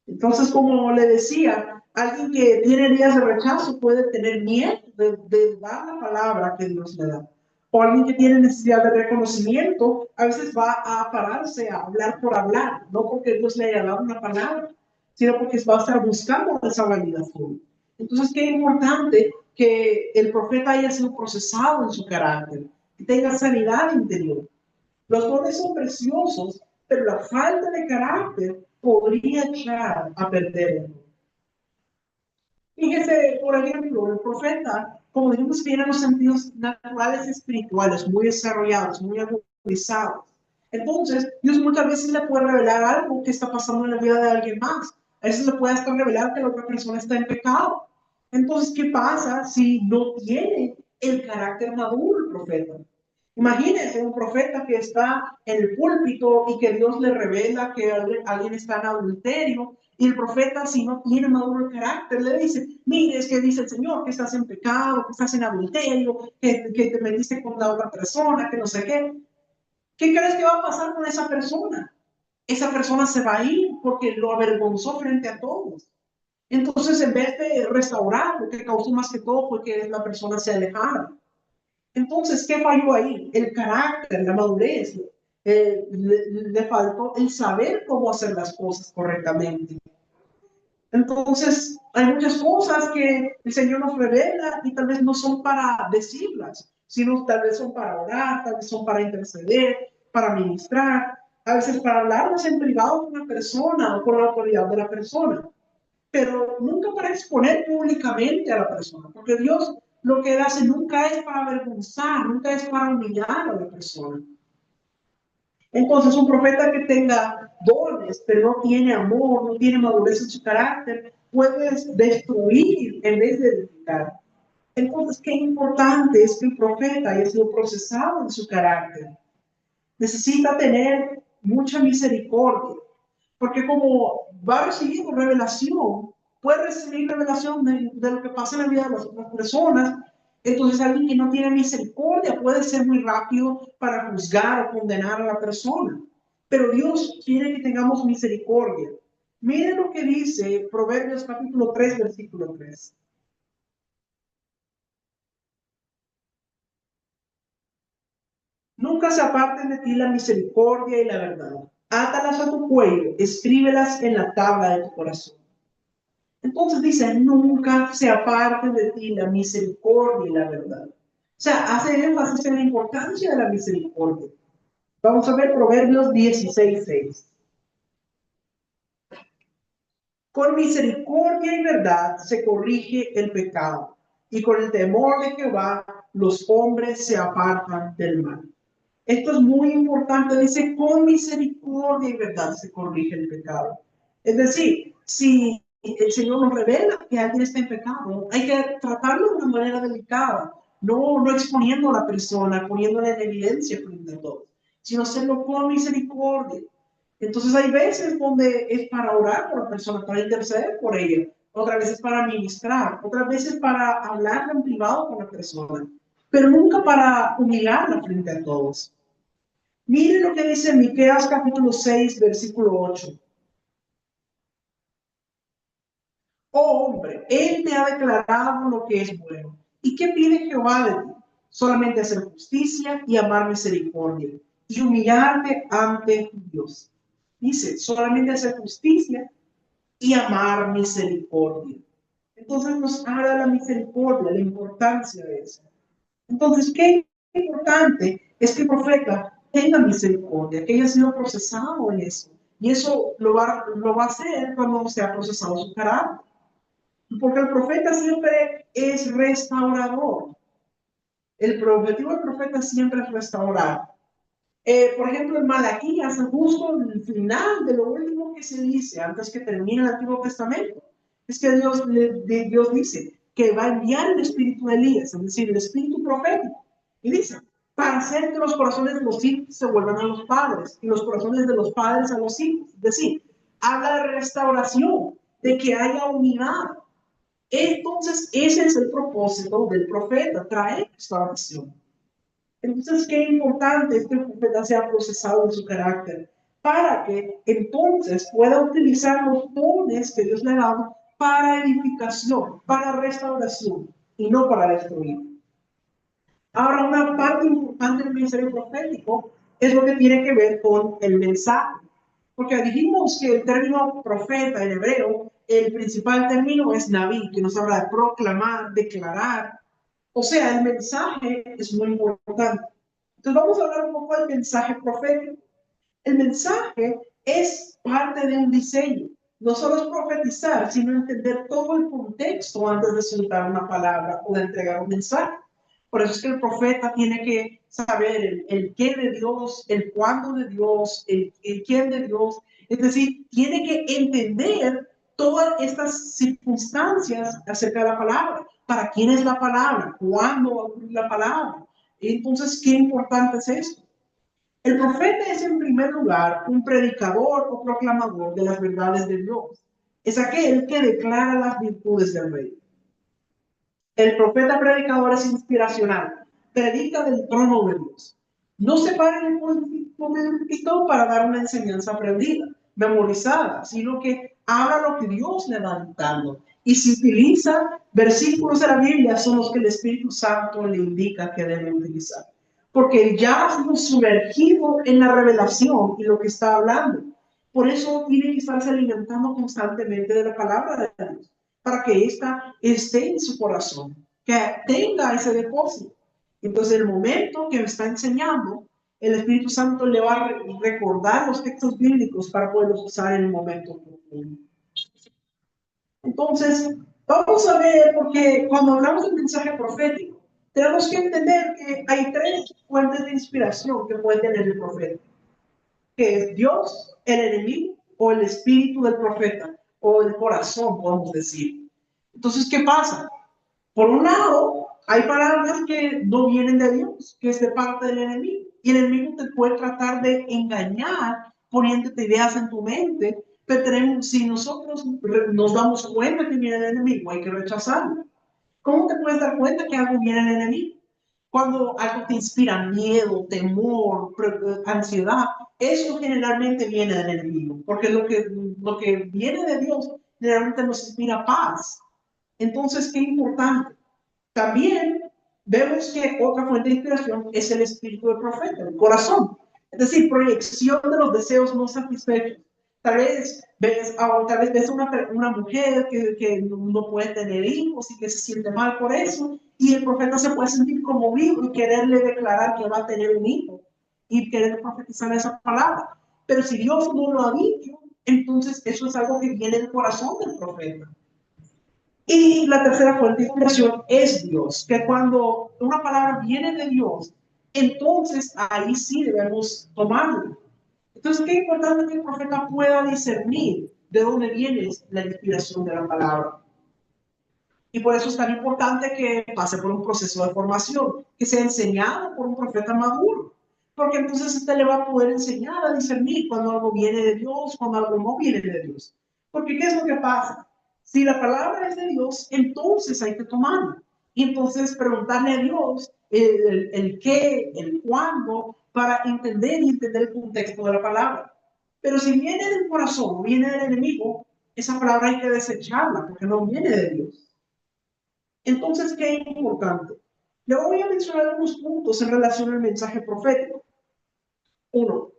Entonces, como le decía, alguien que tiene heridas de rechazo puede tener miedo de dar la palabra que Dios le da. O alguien que tiene necesidad de reconocimiento, a veces va a pararse a hablar por hablar, no porque Dios le haya dado una palabra, sino porque va a estar buscando esa validación. Entonces, qué importante que el profeta haya sido procesado en su carácter, que tenga sanidad interior. Los dones son preciosos, pero la falta de carácter podría echar a perder. Fíjese, por ejemplo, el profeta, como dijimos, tiene los sentidos naturales y espirituales muy desarrollados, muy agudizados. Entonces, Dios muchas veces le puede revelar algo que está pasando en la vida de alguien más. A veces le puede hasta revelar que la otra persona está en pecado. Entonces, ¿qué pasa si no tiene el carácter maduro el profeta? Imagínense un profeta que está en el púlpito y que Dios le revela que alguien está en adulterio. Y el profeta, si no tiene maduro el carácter, le dice, mire, es que dice el Señor que estás en pecado, que estás en adulterio, que te metiste con la otra persona, que no sé qué. ¿Qué crees que va a pasar con esa persona? Esa persona se va a ir porque lo avergonzó frente a todos. Entonces, en vez de restaurar, lo que causó más que todo fue que la persona se alejara. Entonces, ¿qué falló ahí? El carácter, la madurez. Le faltó el saber cómo hacer las cosas correctamente. Entonces, hay muchas cosas que el Señor nos revela y tal vez no son para decirlas, sino tal vez son para orar, tal vez son para interceder, para ministrar, a veces para hablarnos en privado con una persona o con la autoridad de la persona, pero nunca para exponer públicamente a la persona, porque Dios lo que Él hace nunca es para avergonzar, nunca es para humillar a la persona. Entonces, un profeta que tenga dones, pero no tiene amor, no tiene madurez en su carácter, puede destruir en vez de edificar. Entonces, qué importante es que el profeta haya sido procesado en su carácter. Necesita tener mucha misericordia, porque como va recibiendo revelación, puede recibir revelación de lo que pasa en la vida de las otras personas. Entonces, alguien que no tiene misericordia puede ser muy rápido para juzgar o condenar a la persona. Pero Dios quiere que tengamos misericordia. Miren lo que dice Proverbios capítulo 3, versículo 3. Nunca se aparten de ti la misericordia y la verdad. Átalas a tu cuello, escríbelas en la tabla de tu corazón. Entonces dice, nunca se aparte de ti la misericordia y la verdad. O sea, hace énfasis en la importancia de la misericordia. Vamos a ver Proverbios 16:6. Con misericordia y verdad se corrige el pecado, y con el temor de Jehová los hombres se apartan del mal. Esto es muy importante, dice, con misericordia y verdad se corrige el pecado. Es decir, si el Señor nos revela que alguien está en pecado, hay que tratarlo de una manera delicada, no exponiendo a la persona, poniéndola en evidencia frente a todos, sino hacerlo con misericordia. Entonces hay veces donde es para orar por la persona, para interceder por ella, otras veces para ministrar, otras veces para hablar en privado con la persona, pero nunca para humillarla frente a todos. Miren lo que dice Miqueas capítulo 6, versículo 8. Oh hombre, Él te ha declarado lo que es bueno. ¿Y qué pide Jehová de ti? Solamente hacer justicia y amar misericordia y humillarte ante Dios. Dice, solamente hacer justicia y amar misericordia. Entonces nos habla de la misericordia, la importancia de eso. Entonces, qué importante es que el profeta tenga misericordia, que haya sido procesado en eso. Y eso lo va a hacer cuando sea procesado su carácter. Porque el profeta siempre es restaurador. El objetivo del profeta siempre es restaurar. Por ejemplo, en Malaquías, justo en el final de lo último que se dice, antes que termine el Antiguo Testamento, es que Dios dice que va a enviar el espíritu de Elías, es decir, el espíritu profético. Y dice, para hacer que los corazones de los hijos se vuelvan a los padres y los corazones de los padres a los hijos. Es decir, habla de restauración, de que haya unidad. Entonces, ese es el propósito del profeta, traer restauración. Entonces, qué importante es que el profeta sea procesado en su carácter, para que entonces pueda utilizar los dones que Dios le ha dado para edificación, para restauración, y no para destruir. Ahora, una parte importante del ministerio profético es lo que tiene que ver con el mensaje. Porque dijimos que el término profeta en hebreo, el principal término es naví, que nos habla de proclamar, declarar. O sea, el mensaje es muy importante. Entonces vamos a hablar un poco del mensaje profético. El mensaje es parte de un diseño. No solo es profetizar, sino entender todo el contexto antes de soltar una palabra o de entregar un mensaje. Por eso es que el profeta tiene que saber el qué de Dios, el cuándo de Dios, el quién de Dios. Es decir, tiene que entender todas estas circunstancias acerca de la palabra. ¿Para quién es la palabra? ¿Cuándo va a ocurrir la palabra? Entonces, qué importante es esto. El profeta es en primer lugar un predicador o proclamador de las verdades de Dios. Es aquel que declara las virtudes del rey. El profeta predicador es inspiracional, predica del trono de Dios. No se para en el púlpito para dar una enseñanza aprendida, memorizada, sino que habla lo que Dios le va dictando. Y si utiliza versículos de la Biblia, son los que el Espíritu Santo le indica que debe utilizar. Porque ya ha sido sumergido en la revelación y lo que está hablando. Por eso tiene que estarse alimentando constantemente de la palabra de Dios, para que ésta esté en su corazón, que tenga ese depósito. Entonces, el momento que me está enseñando, el Espíritu Santo le va a recordar los textos bíblicos para poderlos usar en el momento oportuno. Entonces, vamos a ver, porque cuando hablamos del mensaje profético, tenemos que entender que hay tres fuentes de inspiración que puede tener el profeta, que es Dios, el enemigo o el espíritu del profeta, o el corazón, podemos decir. Entonces, ¿qué pasa? Por un lado, hay palabras que no vienen de Dios, que es de parte del enemigo. Y el enemigo te puede tratar de engañar, poniéndote ideas en tu mente. Pero si nosotros nos damos cuenta que viene el enemigo, hay que rechazarlo. ¿Cómo te puedes dar cuenta que algo viene del enemigo? Cuando algo te inspira miedo, temor, ansiedad, eso generalmente viene del enemigo, porque lo que viene de Dios generalmente nos inspira paz. Entonces, qué importante. También vemos que otra fuente de inspiración es el espíritu del profeta, el corazón. Es decir, proyección de los deseos no satisfechos. Tal vez ves una mujer que no puede tener hijos y que se siente mal por eso, y el profeta se puede sentir conmovido y quererle declarar que va a tener un hijo y querer profetizar esa palabra. Pero si Dios no lo ha dicho, entonces eso es algo que viene del corazón del profeta. Y la tercera fuente de inspiración es Dios, que cuando una palabra viene de Dios, entonces ahí sí debemos tomarla. Entonces, qué importante que el profeta pueda discernir de dónde viene la inspiración de la palabra. Y por eso es tan importante que pase por un proceso de formación, que sea enseñado por un profeta maduro. Porque entonces usted le va a poder enseñar a discernir cuando algo viene de Dios, cuando algo no viene de Dios. Porque ¿qué es lo que pasa? Si la palabra es de Dios, entonces hay que tomarla. Y entonces preguntarle a Dios el qué, el cuándo, para entender y entender el contexto de la palabra. Pero si viene del corazón, viene del enemigo, esa palabra hay que desecharla porque no viene de Dios. Entonces, ¿qué es importante? Le voy a mencionar algunos puntos en relación al mensaje profético. Uno,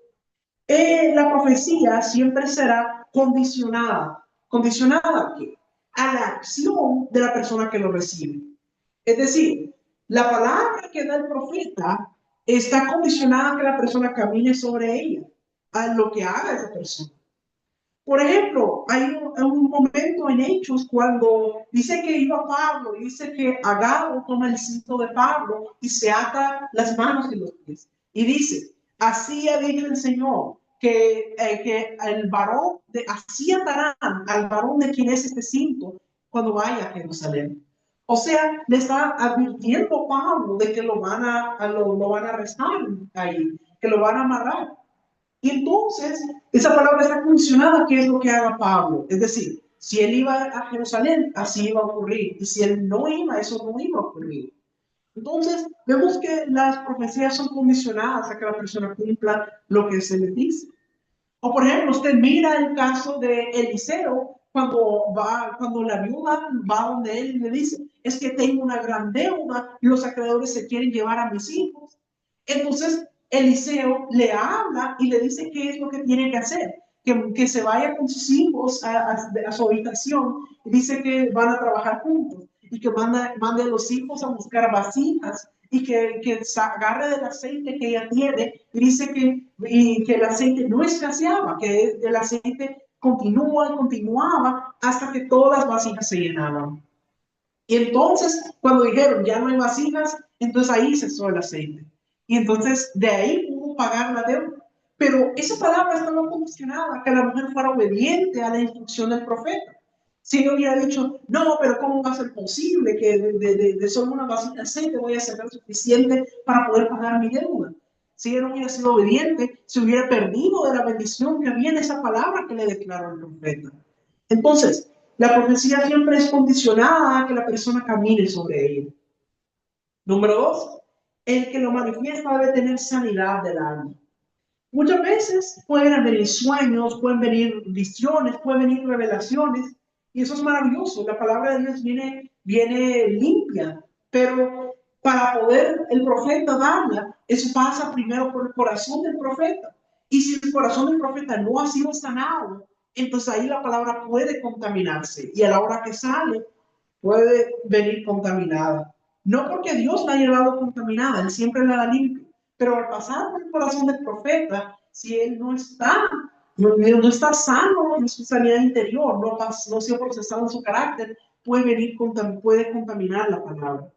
la profecía siempre será condicionada. ¿Condicionada a qué? A la acción de la persona que lo recibe. Es decir, la palabra que da el profeta está condicionada a que la persona camine sobre ella, a lo que haga esa persona. Por ejemplo, hay un momento en Hechos cuando dice que iba Pablo y dice que Agabo toma el cinto de Pablo y se ata las manos y los pies. Y dice, así ha dicho el Señor, que el varón, así atarán al varón de quien es este cinto cuando vaya a Jerusalén. O sea, le está advirtiendo Pablo de que lo van a arrestar ahí, que lo van a amarrar. Y entonces, esa palabra está funcionada, ¿qué es lo que haga Pablo? Es decir, si él iba a Jerusalén, así iba a ocurrir. Y si él no iba, eso no iba a ocurrir. Entonces, vemos que las profecías son condicionadas a que la persona cumpla lo que se le dice. O por ejemplo, usted mira el caso de Eliseo, cuando la viuda va donde él y le dice, es que tengo una gran deuda y los acreedores se quieren llevar a mis hijos. Entonces, Eliseo le habla y le dice qué es lo que tiene que hacer, que se vaya con sus hijos a su habitación y dice que van a trabajar juntos y que mande a los hijos a buscar vasijas y que agarre del aceite que ella tiene y dice que el aceite no escaseaba, que el aceite continuaba hasta que todas las vasijas se llenaban. Y entonces, cuando dijeron, ya no hay vasijas, entonces ahí cesó el aceite. Y entonces, de ahí pudo pagar la deuda. Pero esa palabra estaba condicionada, que la mujer fuera obediente a la instrucción del profeta. Si no hubiera dicho, no, pero ¿cómo va a ser posible que de solo una vasija de aceite voy a sacar suficiente para poder pagar mi deuda? Si ella no hubiera sido obediente, se hubiera perdido de la bendición que había en esa palabra que le declaró el profeta. Entonces, la profecía siempre es condicionada a que la persona camine sobre ella. Número 2, el que lo manifiesta debe tener sanidad del alma. Muchas veces pueden venir sueños, pueden venir visiones, pueden venir revelaciones, y eso es maravilloso. La palabra de Dios viene limpia, pero para poder el profeta darla, eso pasa primero por el corazón del profeta. Y si el corazón del profeta no ha sido sanado, entonces ahí la palabra puede contaminarse, y a la hora que sale, puede venir contaminada. No porque Dios la haya llevado contaminada, Él siempre la da limpia. Pero al pasar por el corazón del profeta, si él no está sano en su sanidad interior, no se ha procesado en su carácter, puede contaminar la palabra.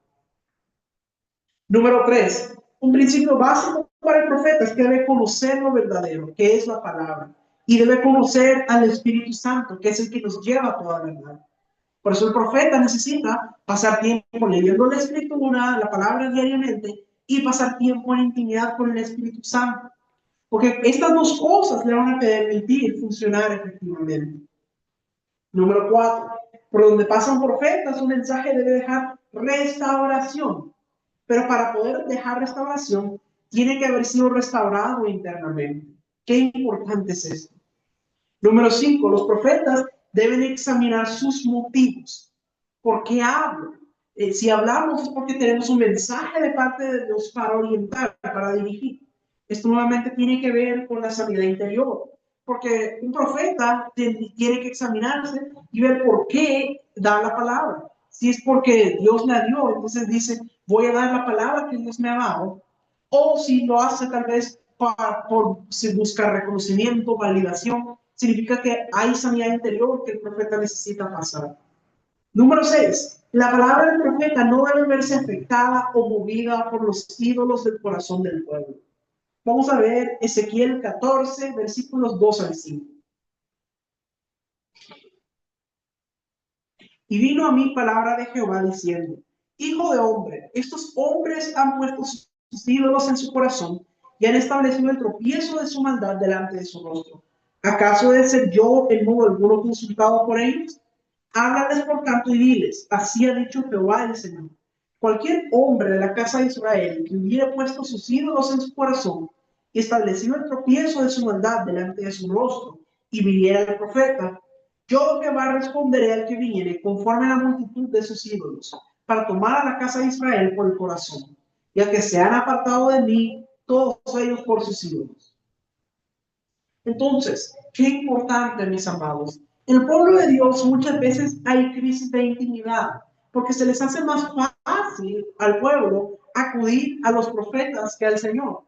Número 3, un principio básico para el profeta es que debe conocer lo verdadero, que es la palabra, y debe conocer al Espíritu Santo, que es el que nos lleva a toda verdad. Por eso el profeta necesita pasar tiempo leyendo la Escritura, la palabra diariamente, y pasar tiempo en intimidad con el Espíritu Santo. Porque estas dos cosas le van a permitir funcionar efectivamente. Número 4, por donde pasa un profeta, su mensaje debe dejar restauración. Pero para poder dejar restauración, tiene que haber sido restaurado internamente. Qué importante es esto. Número 5, los profetas deben examinar sus motivos. ¿Por qué hablo? Si hablamos es porque tenemos un mensaje de parte de Dios para orientar, para dirigir. Esto nuevamente tiene que ver con la sanidad interior, porque un profeta tiene que examinarse y ver por qué da la palabra. Si es porque Dios la dio, entonces dice, voy a dar la palabra que Dios me ha dado, o si lo hace tal vez por buscar reconocimiento, validación, significa que hay sanidad interior que el profeta necesita pasar. Número 6, la palabra del profeta no debe verse afectada o movida por los ídolos del corazón del pueblo. Vamos a ver Ezequiel 14, versículos 2 al 5. Y vino a mí palabra de Jehová diciendo, hijo de hombre, estos hombres han puesto sus ídolos en su corazón y han establecido el tropiezo de su maldad delante de su rostro. ¿Acaso de ser yo en modo alguno consultado por ellos? Háblales por tanto y diles, así ha dicho Jehová el Señor. Cualquier hombre de la casa de Israel que hubiera puesto sus ídolos en su corazón y establecido el tropiezo de su maldad delante de su rostro y viniera el profeta, yo Jehová responderé al que viniere conforme a la multitud de sus ídolos, para tomar a la casa de Israel por el corazón, ya que se han apartado de mí todos ellos por sus ídolos. Entonces, qué importante, mis amados. En el pueblo de Dios muchas veces hay crisis de intimidad, porque se les hace más fácil al pueblo acudir a los profetas que al Señor.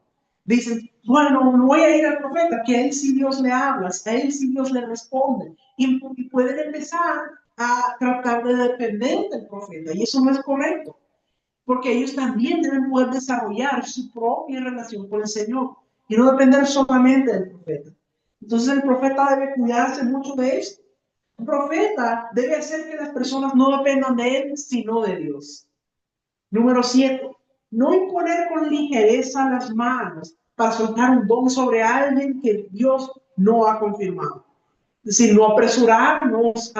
Dicen, bueno, no voy a ir al profeta, que a él sí Dios le habla, a él sí Dios le responde. Y pueden empezar a tratar de depender del profeta, y eso no es correcto, porque ellos también deben poder desarrollar su propia relación con el Señor y no depender solamente del profeta. Entonces el profeta debe cuidarse mucho de esto, Un profeta debe hacer que las personas no dependan de él, sino de Dios. Número 7. No imponer con ligereza las manos para soltar un don sobre alguien que Dios no ha confirmado. Es decir, no apresurarnos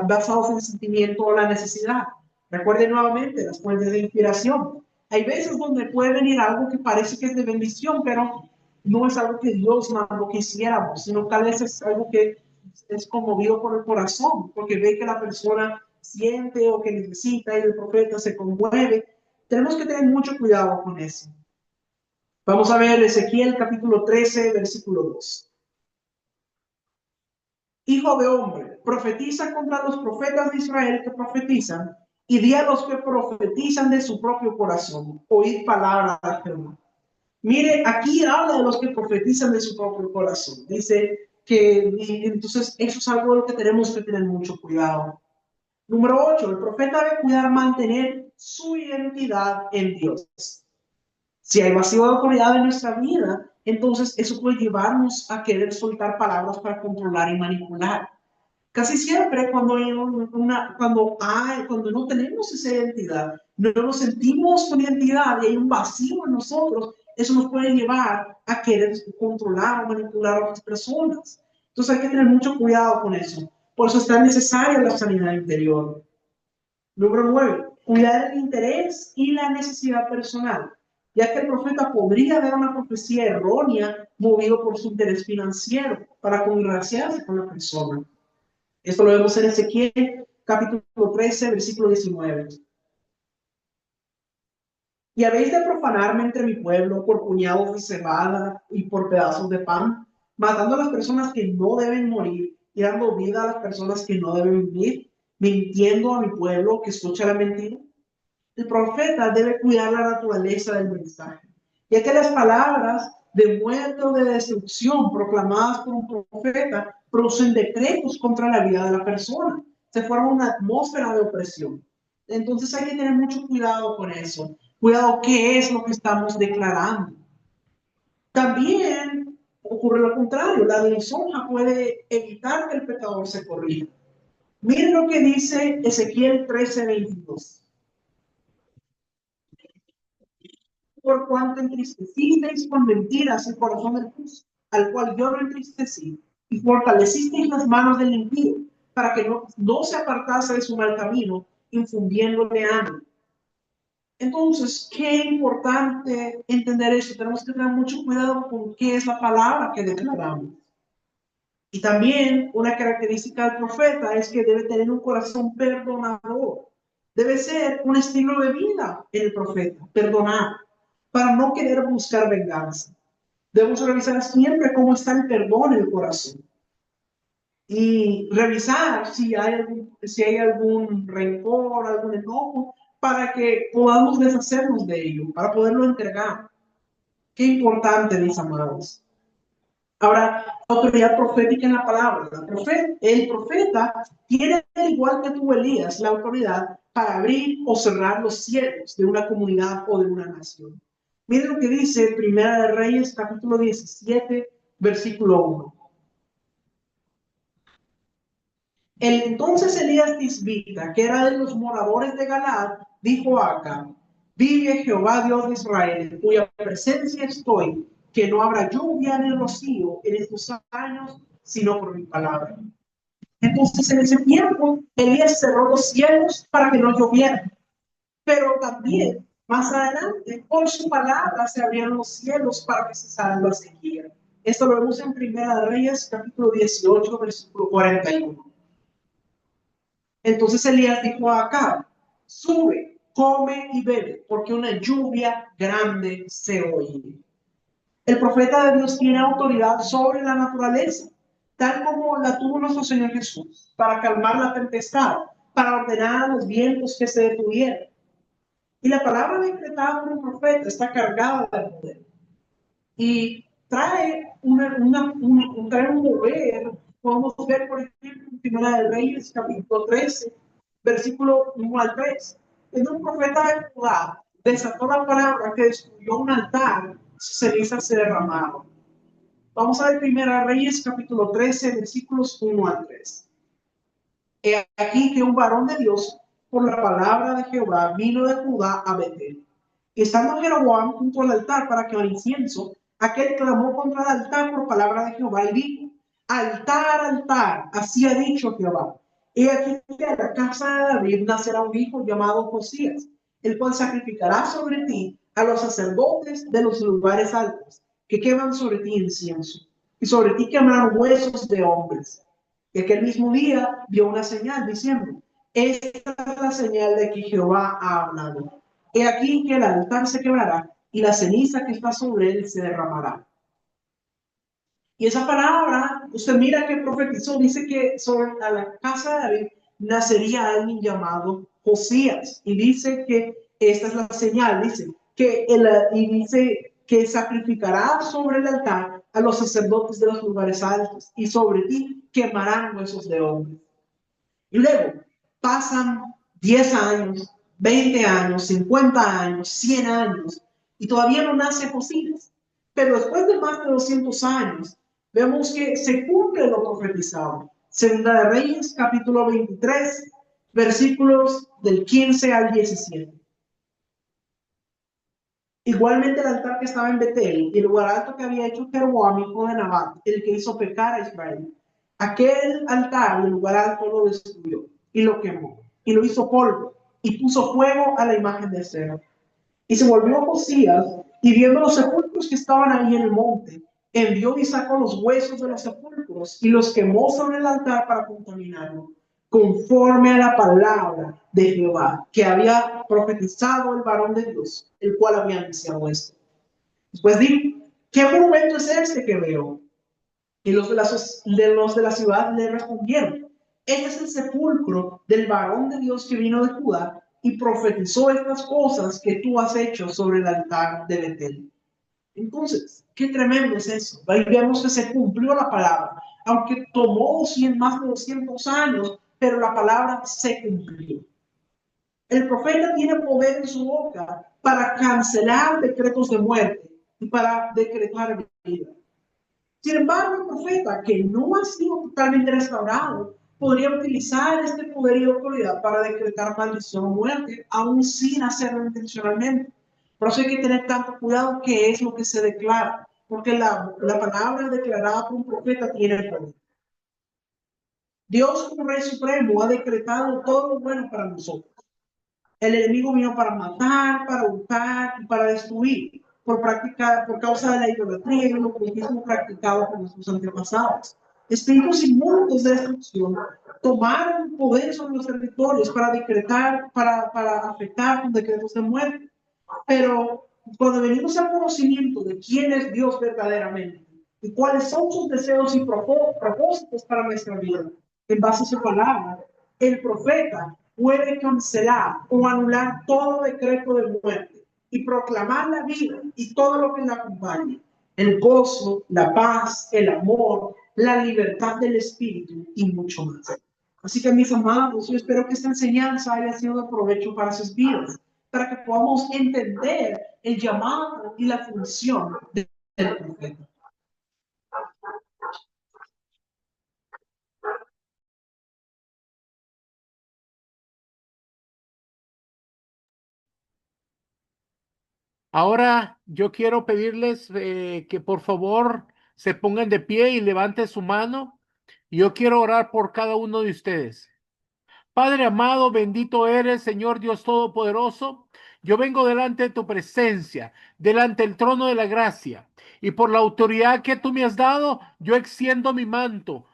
basados en el sentimiento o la necesidad. Recuerden nuevamente las fuentes de inspiración. Hay veces donde puede venir algo que parece que es de bendición, pero no es algo que Dios mandó que hiciéramos, sino tal vez es algo que es conmovido por el corazón, porque ve que la persona siente o que necesita y el profeta se conmueve. Tenemos que tener mucho cuidado con eso. Vamos a ver Ezequiel capítulo 13, versículo 2. Hijo de hombre, profetiza contra los profetas de Israel que profetizan y di a los que profetizan de su propio corazón. Oíd palabra de Jehová. Mire, aquí habla de los que profetizan de su propio corazón. Dice que entonces eso es algo de lo que tenemos que tener mucho cuidado. Número 8, el profeta debe cuidar mantener su identidad en Dios. Si hay vacío de autoridad en nuestra vida, entonces eso puede llevarnos a querer soltar palabras para controlar y manipular. Casi siempre cuando no tenemos esa identidad, no nos sentimos con identidad y hay un vacío en nosotros, eso nos puede llevar a querer controlar o manipular a otras personas. Entonces hay que tener mucho cuidado con eso. Por eso es tan necesaria la sanidad interior. Número 9, cuidar el interés y la necesidad personal, ya que el profeta podría dar una profecía errónea movido por su interés financiero para congraciarse con la persona. Esto lo vemos en Ezequiel, capítulo 13, versículo 19. Y habéis de profanarme entre mi pueblo por puñados de cebada y por pedazos de pan, matando a las personas que no deben morir y dando vida a las personas que no deben vivir, mintiendo a mi pueblo que escucha la mentira. El profeta debe cuidar la naturaleza del mensaje, ya que las palabras de muerte o de destrucción proclamadas por un profeta producen decretos contra la vida de la persona. Se forma una atmósfera de opresión. Entonces hay que tener mucho cuidado con eso. Cuidado qué es lo que estamos declarando. También ocurre lo contrario. La lisonja puede evitar que el pecador se corrija. Miren lo que dice Ezequiel 13:22. Por cuanto entristecisteis con mentiras el corazón del justo, al cual yo lo entristecí, y fortalecisteis las manos del impío, para que no se apartase de su mal camino, infundiéndole ánimo. Entonces, qué importante entender eso. Tenemos que tener mucho cuidado con qué es la palabra que declaramos. Y también una característica del profeta es que debe tener un corazón perdonador. Debe ser un estilo de vida en el profeta, perdonar, para no querer buscar venganza. Debemos revisar siempre cómo está el perdón en el corazón. Y revisar si hay algún rencor, algún enojo, para que podamos deshacernos de ello, para poderlo entregar. Qué importante, mis amados. Ahora, autoridad profética en la palabra. El profeta tiene, al igual que tú, Elías, la autoridad para abrir o cerrar los cielos de una comunidad o de una nación. Miren lo que dice Primera de Reyes, capítulo 17, versículo 1. Entonces Elías Tisbita, que era de los moradores de Galaad, dijo a Acab: vive Jehová Dios de Israel, en cuya presencia estoy, que no habrá lluvia ni rocío en estos años, sino por mi palabra. Entonces en ese tiempo Elías cerró los cielos para que no lloviera, pero también más adelante por su palabra se abrieron los cielos para que cesara la sequía. Esto lo vemos en Primera de Reyes, capítulo 18, versículo 41. Entonces Elías dijo a Acab: sube, come y bebe, porque una lluvia grande se oye. El profeta de Dios tiene autoridad sobre la naturaleza, tal como la tuvo nuestro Señor Jesús, para calmar la tempestad, para ordenar a los vientos que se detuvieran. Y la palabra decretada por un profeta está cargada de poder. Y trae un mover. Podemos ver, por ejemplo, en Primera de Reyes, capítulo 13, versículo 1 al 3. Es un profeta de Judá, desató la palabra que destruyó un altar, sus cenizas se derramaron. Vamos a ver Primera Reyes, capítulo 13, versículos 1 al 3. He aquí que un varón de Dios, por la palabra de Jehová, vino de Judá a Betel. Y estando Jeroboam junto al altar para que el incienso, aquel clamó contra el altar por palabra de Jehová y dijo: altar, altar, así ha dicho Jehová. He aquí que a la casa de David nacerá un hijo llamado Josías, el cual sacrificará sobre ti a los sacerdotes de los lugares altos, que queman sobre ti incienso, y sobre ti quemarán huesos de hombres. Y aquel mismo día vio una señal diciendo: esta es la señal de que Jehová ha hablado. He aquí que el altar se quebrará y la ceniza que está sobre él se derramará. Y esa palabra, usted mira que profetizó, dice que sobre a la casa de David nacería alguien llamado Josías. Y dice que esta es la señal, y dice que sacrificará sobre el altar a los sacerdotes de los lugares altos, y sobre ti quemarán huesos de hombres. Y luego pasan 10 años, 20 años, 50 años, 100 años, y todavía no nace Josías. Pero después de más de 200 años, vemos que se cumple lo profetizado. Segunda de Reyes, capítulo 23, versículos del 15 al 17. Igualmente el altar que estaba en Betel y el lugar alto que había hecho Jeroboam, hijo de Nabat, el que hizo pecar a Israel, aquel altar y el lugar alto lo destruyó y lo quemó y lo hizo polvo y puso fuego a la imagen de cera. Y se volvió Josías y viendo los sepulcros que estaban ahí en el monte, envió y sacó los huesos de los sepulcros y los quemó sobre el altar para contaminarlo, conforme a la palabra de Jehová, que había profetizado el varón de Dios, el cual había anunciado esto. Después dijo: ¿qué monumento es este que veo? Y los de la ciudad le respondieron: este es el sepulcro del varón de Dios que vino de Judá y profetizó estas cosas que tú has hecho sobre el altar de Betel. Entonces, qué tremendo es eso. Ahí vemos que se cumplió la palabra, aunque tomó más de 200 años, pero la palabra se cumplió. El profeta tiene poder en su boca para cancelar decretos de muerte y para decretar vida. Sin embargo, el profeta, que no ha sido totalmente restaurado, podría utilizar este poder y autoridad para decretar maldición o muerte, aún sin hacerlo intencionalmente. Por eso hay que tener tanto cuidado qué es lo que se declara, porque la palabra declarada por un profeta tiene poder. Dios, como Rey Supremo, ha decretado todo lo bueno para nosotros. El enemigo vino para matar, para hurtar y para destruir, por causa de la idolatría y el ocultismo practicado por nuestros antepasados. Espíritus inmundos de destrucción tomaron poder sobre los territorios para decretar, para afectar con decretos de muerte. Pero cuando venimos al conocimiento de quién es Dios verdaderamente y cuáles son sus deseos y propósitos para nuestra vida, en base a su palabra, el profeta puede cancelar o anular todo decreto de muerte y proclamar la vida y todo lo que la acompañe: el gozo, la paz, el amor, la libertad del espíritu y mucho más. Así que, mis amados, yo espero que esta enseñanza haya sido de provecho para sus vidas, para que podamos entender el llamado y la función del profeta. Ahora yo quiero pedirles que por favor se pongan de pie y levanten su mano. Yo quiero orar por cada uno de ustedes. Padre amado, bendito eres, Señor Dios Todopoderoso. Yo vengo delante de tu presencia, delante del trono de la gracia, y por la autoridad que tú me has dado, yo extiendo mi manto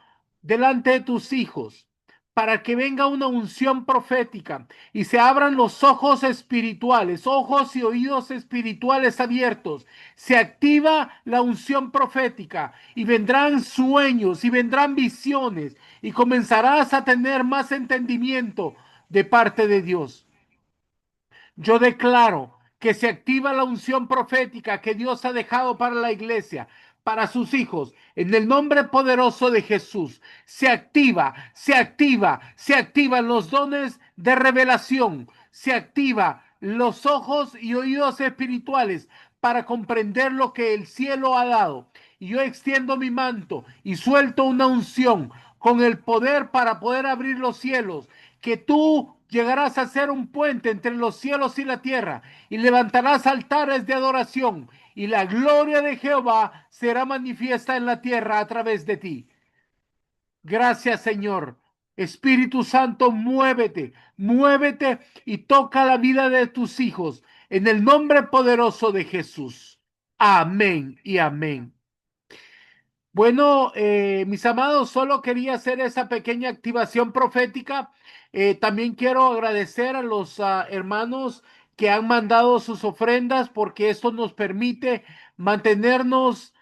delante de tus hijos, para que venga una unción profética y se abran los ojos espirituales, ojos y oídos espirituales abiertos. Se activa la unción profética y vendrán sueños y vendrán visiones y comenzarás a tener más entendimiento de parte de Dios. Yo declaro que se activa la unción profética que Dios ha dejado para la iglesia, para sus hijos, en el nombre poderoso de Jesús. Se activa, se activa, se activan los dones de revelación, se activa los ojos y oídos espirituales para comprender lo que el cielo ha dado. Y yo extiendo mi manto y suelto una unción con el poder para poder abrir los cielos, que tú llegarás a ser un puente entre los cielos y la tierra y levantarás altares de adoración y la gloria de Jehová será manifiesta en la tierra a través de ti. Gracias, Señor. Espíritu Santo, muévete, muévete y toca la vida de tus hijos en el nombre poderoso de Jesús. Amén y amén. Bueno, mis amados, solo quería hacer esa pequeña activación profética. También quiero agradecer a los hermanos que han mandado sus ofrendas porque esto nos permite mantenernos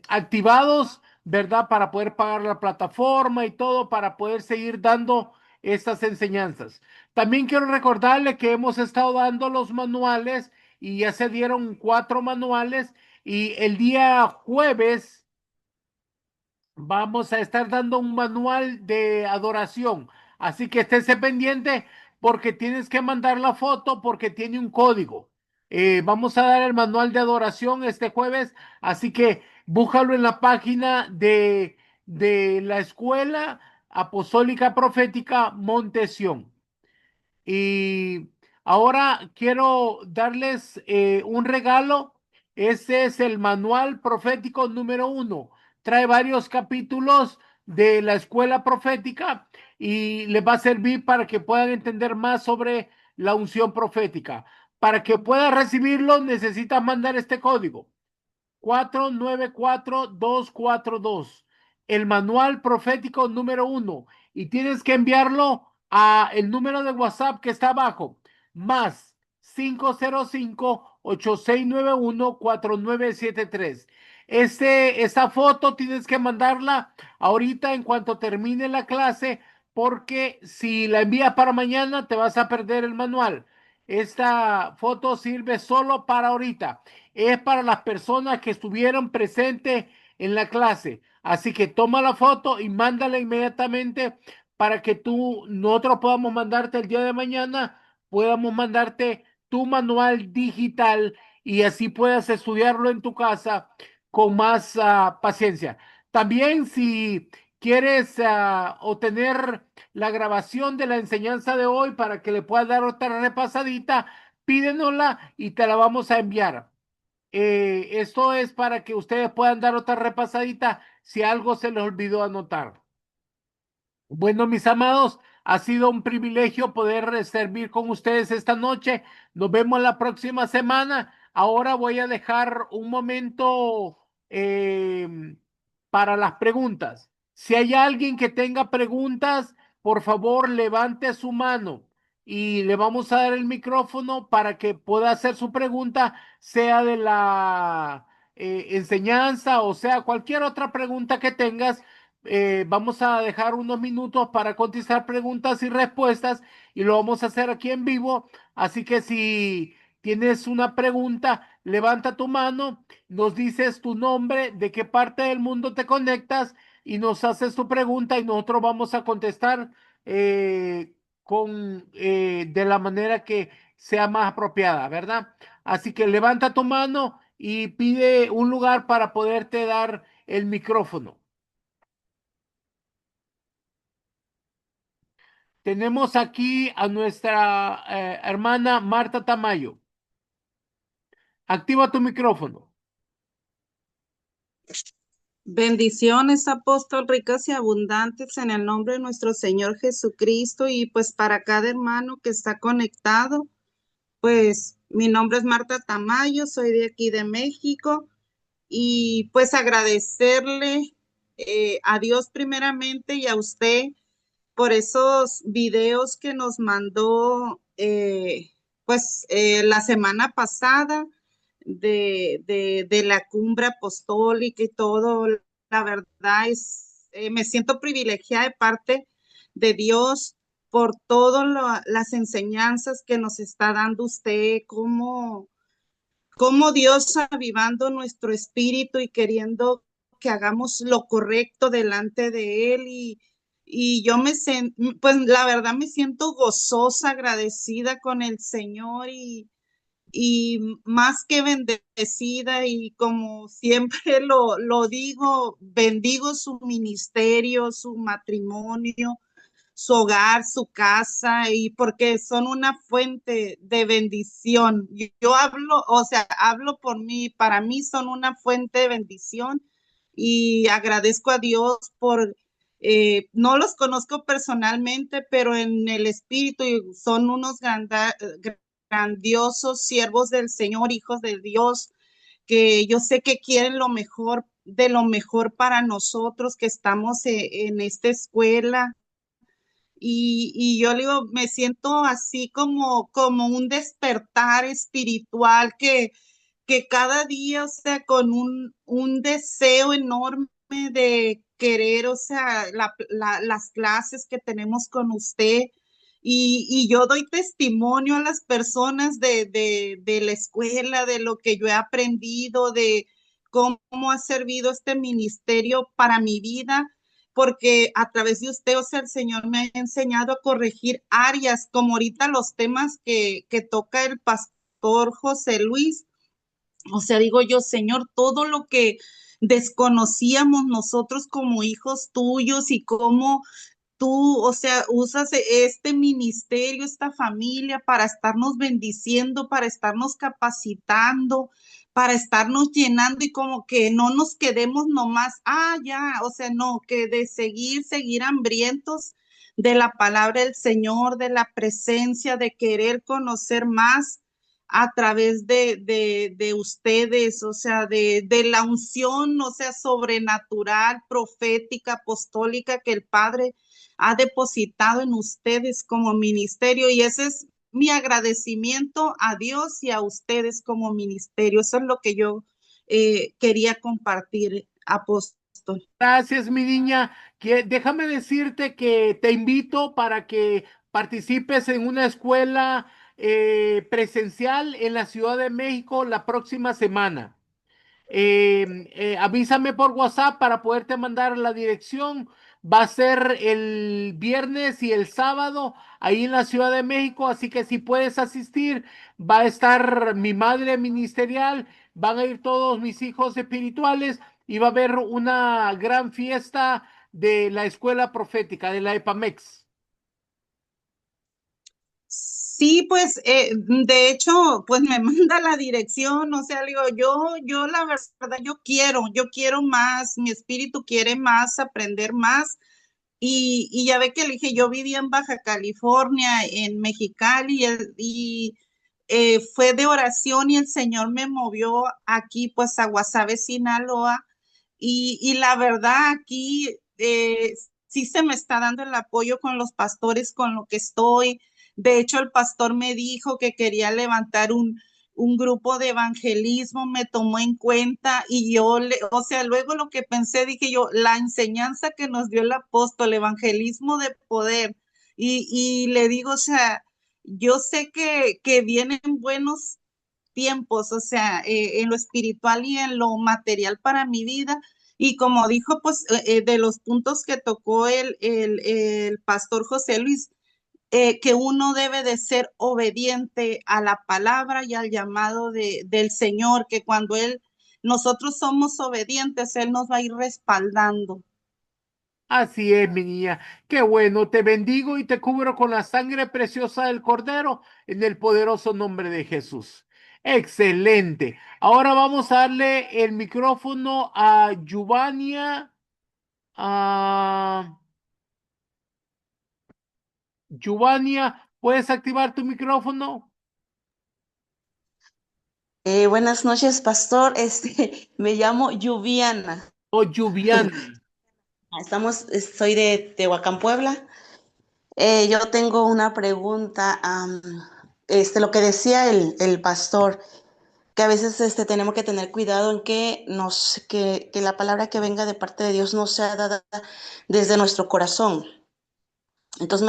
activados, ¿verdad? Para poder pagar la plataforma y todo, para poder seguir dando estas enseñanzas. También quiero recordarle que hemos estado dando los manuales y ya se dieron 4 manuales y el día jueves vamos a estar dando un manual de adoración. Así que estése pendiente porque tienes que mandar la foto porque tiene un código. Vamos a dar el manual de adoración este jueves. Así que búscalo en la página de la Escuela Apostólica Profética Montesión. Y ahora quiero darles un regalo. Este es el manual profético número 1. Trae varios capítulos de la escuela profética y les va a servir para que puedan entender más sobre la unción profética. Para que puedas recibirlo, necesitas mandar este código: 494242, el manual profético número 1, y tienes que enviarlo a el número de WhatsApp que está abajo, más 505-8691-4973. Esta foto tienes que mandarla ahorita en cuanto termine la clase, porque si la envías para mañana te vas a perder el manual. Esta foto sirve solo para ahorita, es para las personas que estuvieron presentes en la clase. Así que toma la foto y mándala inmediatamente para que nosotros podamos mandarte el día de mañana, podamos mandarte tu manual digital y así puedas estudiarlo en tu casa con más paciencia. También si quieres obtener la grabación de la enseñanza de hoy para que le puedas dar otra repasadita, pídenosla y te la vamos a enviar. Esto es para que ustedes puedan dar otra repasadita si algo se les olvidó anotar. Bueno, mis amados, ha sido un privilegio poder servir con ustedes esta noche. Nos vemos la próxima semana. Ahora voy a dejar un momento para las preguntas. Si hay alguien que tenga preguntas, por favor, levante su mano y le vamos a dar el micrófono para que pueda hacer su pregunta, sea de la enseñanza o sea cualquier otra pregunta que tengas. Vamos a dejar unos minutos para contestar preguntas y respuestas y lo vamos a hacer aquí en vivo. Así que si tienes una pregunta, levanta tu mano, nos dices tu nombre, de qué parte del mundo te conectas y nos haces tu pregunta y nosotros vamos a contestar de la manera que sea más apropiada, ¿verdad? Así que levanta tu mano y pide un lugar para poderte dar el micrófono. Tenemos aquí a nuestra hermana Marta Tamayo. Activa tu micrófono. Bendiciones, apóstol, ricas y abundantes en el nombre de nuestro Señor Jesucristo, y pues para cada hermano que está conectado, pues mi nombre es Marta Tamayo, soy de aquí de México, y pues agradecerle a Dios primeramente y a usted por esos videos que nos mandó la semana pasada de la cumbre apostólica y todo. La verdad es, me siento privilegiada de parte de Dios por todas las enseñanzas que nos está dando usted, cómo Dios avivando nuestro espíritu y queriendo que hagamos lo correcto delante de Él. Y yo pues la verdad me siento gozosa, agradecida con el Señor, y y más que bendecida, y como siempre lo digo, bendigo su ministerio, su matrimonio, su hogar, su casa, y porque son una fuente de bendición. Yo hablo, o sea, hablo por mí, para mí son una fuente de bendición, y agradezco a Dios por, no los conozco personalmente, pero en el espíritu son unos grandiosos siervos del Señor, hijos de Dios, que yo sé que quieren lo mejor de lo mejor para nosotros que estamos en esta escuela. Y yo le digo, me siento así como un despertar espiritual que cada día, o sea, con un deseo enorme de querer, o sea, las clases que tenemos con usted. Y yo doy testimonio a las personas de la escuela, de lo que yo he aprendido, de cómo ha servido este ministerio para mi vida, porque a través de usted, o sea, el Señor me ha enseñado a corregir áreas, como ahorita los temas que toca el pastor José Luis. O sea, digo yo, Señor, todo lo que desconocíamos nosotros como hijos tuyos, y cómo tú, o sea, usas este ministerio, esta familia para estarnos bendiciendo, para estarnos capacitando, para estarnos llenando, y como que no nos quedemos nomás, ya, o sea, no, que de seguir hambrientos de la palabra del Señor, de la presencia, de querer conocer más a través de ustedes, o sea, de la unción, o sea, sobrenatural, profética, apostólica, que el Padre ha depositado en ustedes como ministerio, y ese es mi agradecimiento a Dios y a ustedes como ministerio. Eso es lo que yo quería compartir, apóstol. Gracias, mi niña. Déjame decirte que te invito para que participes en una escuela presencial en la Ciudad de México la próxima semana. Avísame por WhatsApp para poderte mandar la dirección. Va a ser el viernes y el sábado ahí en la Ciudad de México, así que si puedes asistir, va a estar mi madre ministerial, van a ir todos mis hijos espirituales y va a haber una gran fiesta de la escuela profética, de la EPAMEX. Sí, pues de hecho, pues me manda la dirección, o sea, digo, yo la verdad, yo quiero más, mi espíritu quiere más, aprender más. Y ya ve que le dije, yo vivía en Baja California, en Mexicali, fue de oración, y el Señor me movió aquí, pues a Guasave, Sinaloa, y la verdad aquí sí se me está dando el apoyo con los pastores, con lo que estoy. De hecho, el pastor me dijo que quería levantar un grupo de evangelismo, me tomó en cuenta, y o sea, luego lo que pensé, dije yo, la enseñanza que nos dio el apóstol, evangelismo de poder, y le digo, o sea, yo sé que vienen buenos tiempos, o sea, en lo espiritual y en lo material para mi vida. Y como dijo, pues, de los puntos que tocó el pastor José Luis, que uno debe de ser obediente a la palabra y al llamado del Señor, que cuando nosotros somos obedientes, Él nos va a ir respaldando. Así es, mi niña. Qué bueno. Te bendigo y te cubro con la sangre preciosa del Cordero en el poderoso nombre de Jesús. Excelente. Ahora vamos a darle el micrófono a Giovannia. A Giovannia, ¿puedes activar tu micrófono? Buenas noches, pastor. Me llamo Lluviana. O Giuliani. Soy de Tehuacán, Puebla. Yo tengo una pregunta. Lo que decía el pastor, que a veces tenemos que tener cuidado en que la palabra que venga de parte de Dios no sea dada desde nuestro corazón. Entonces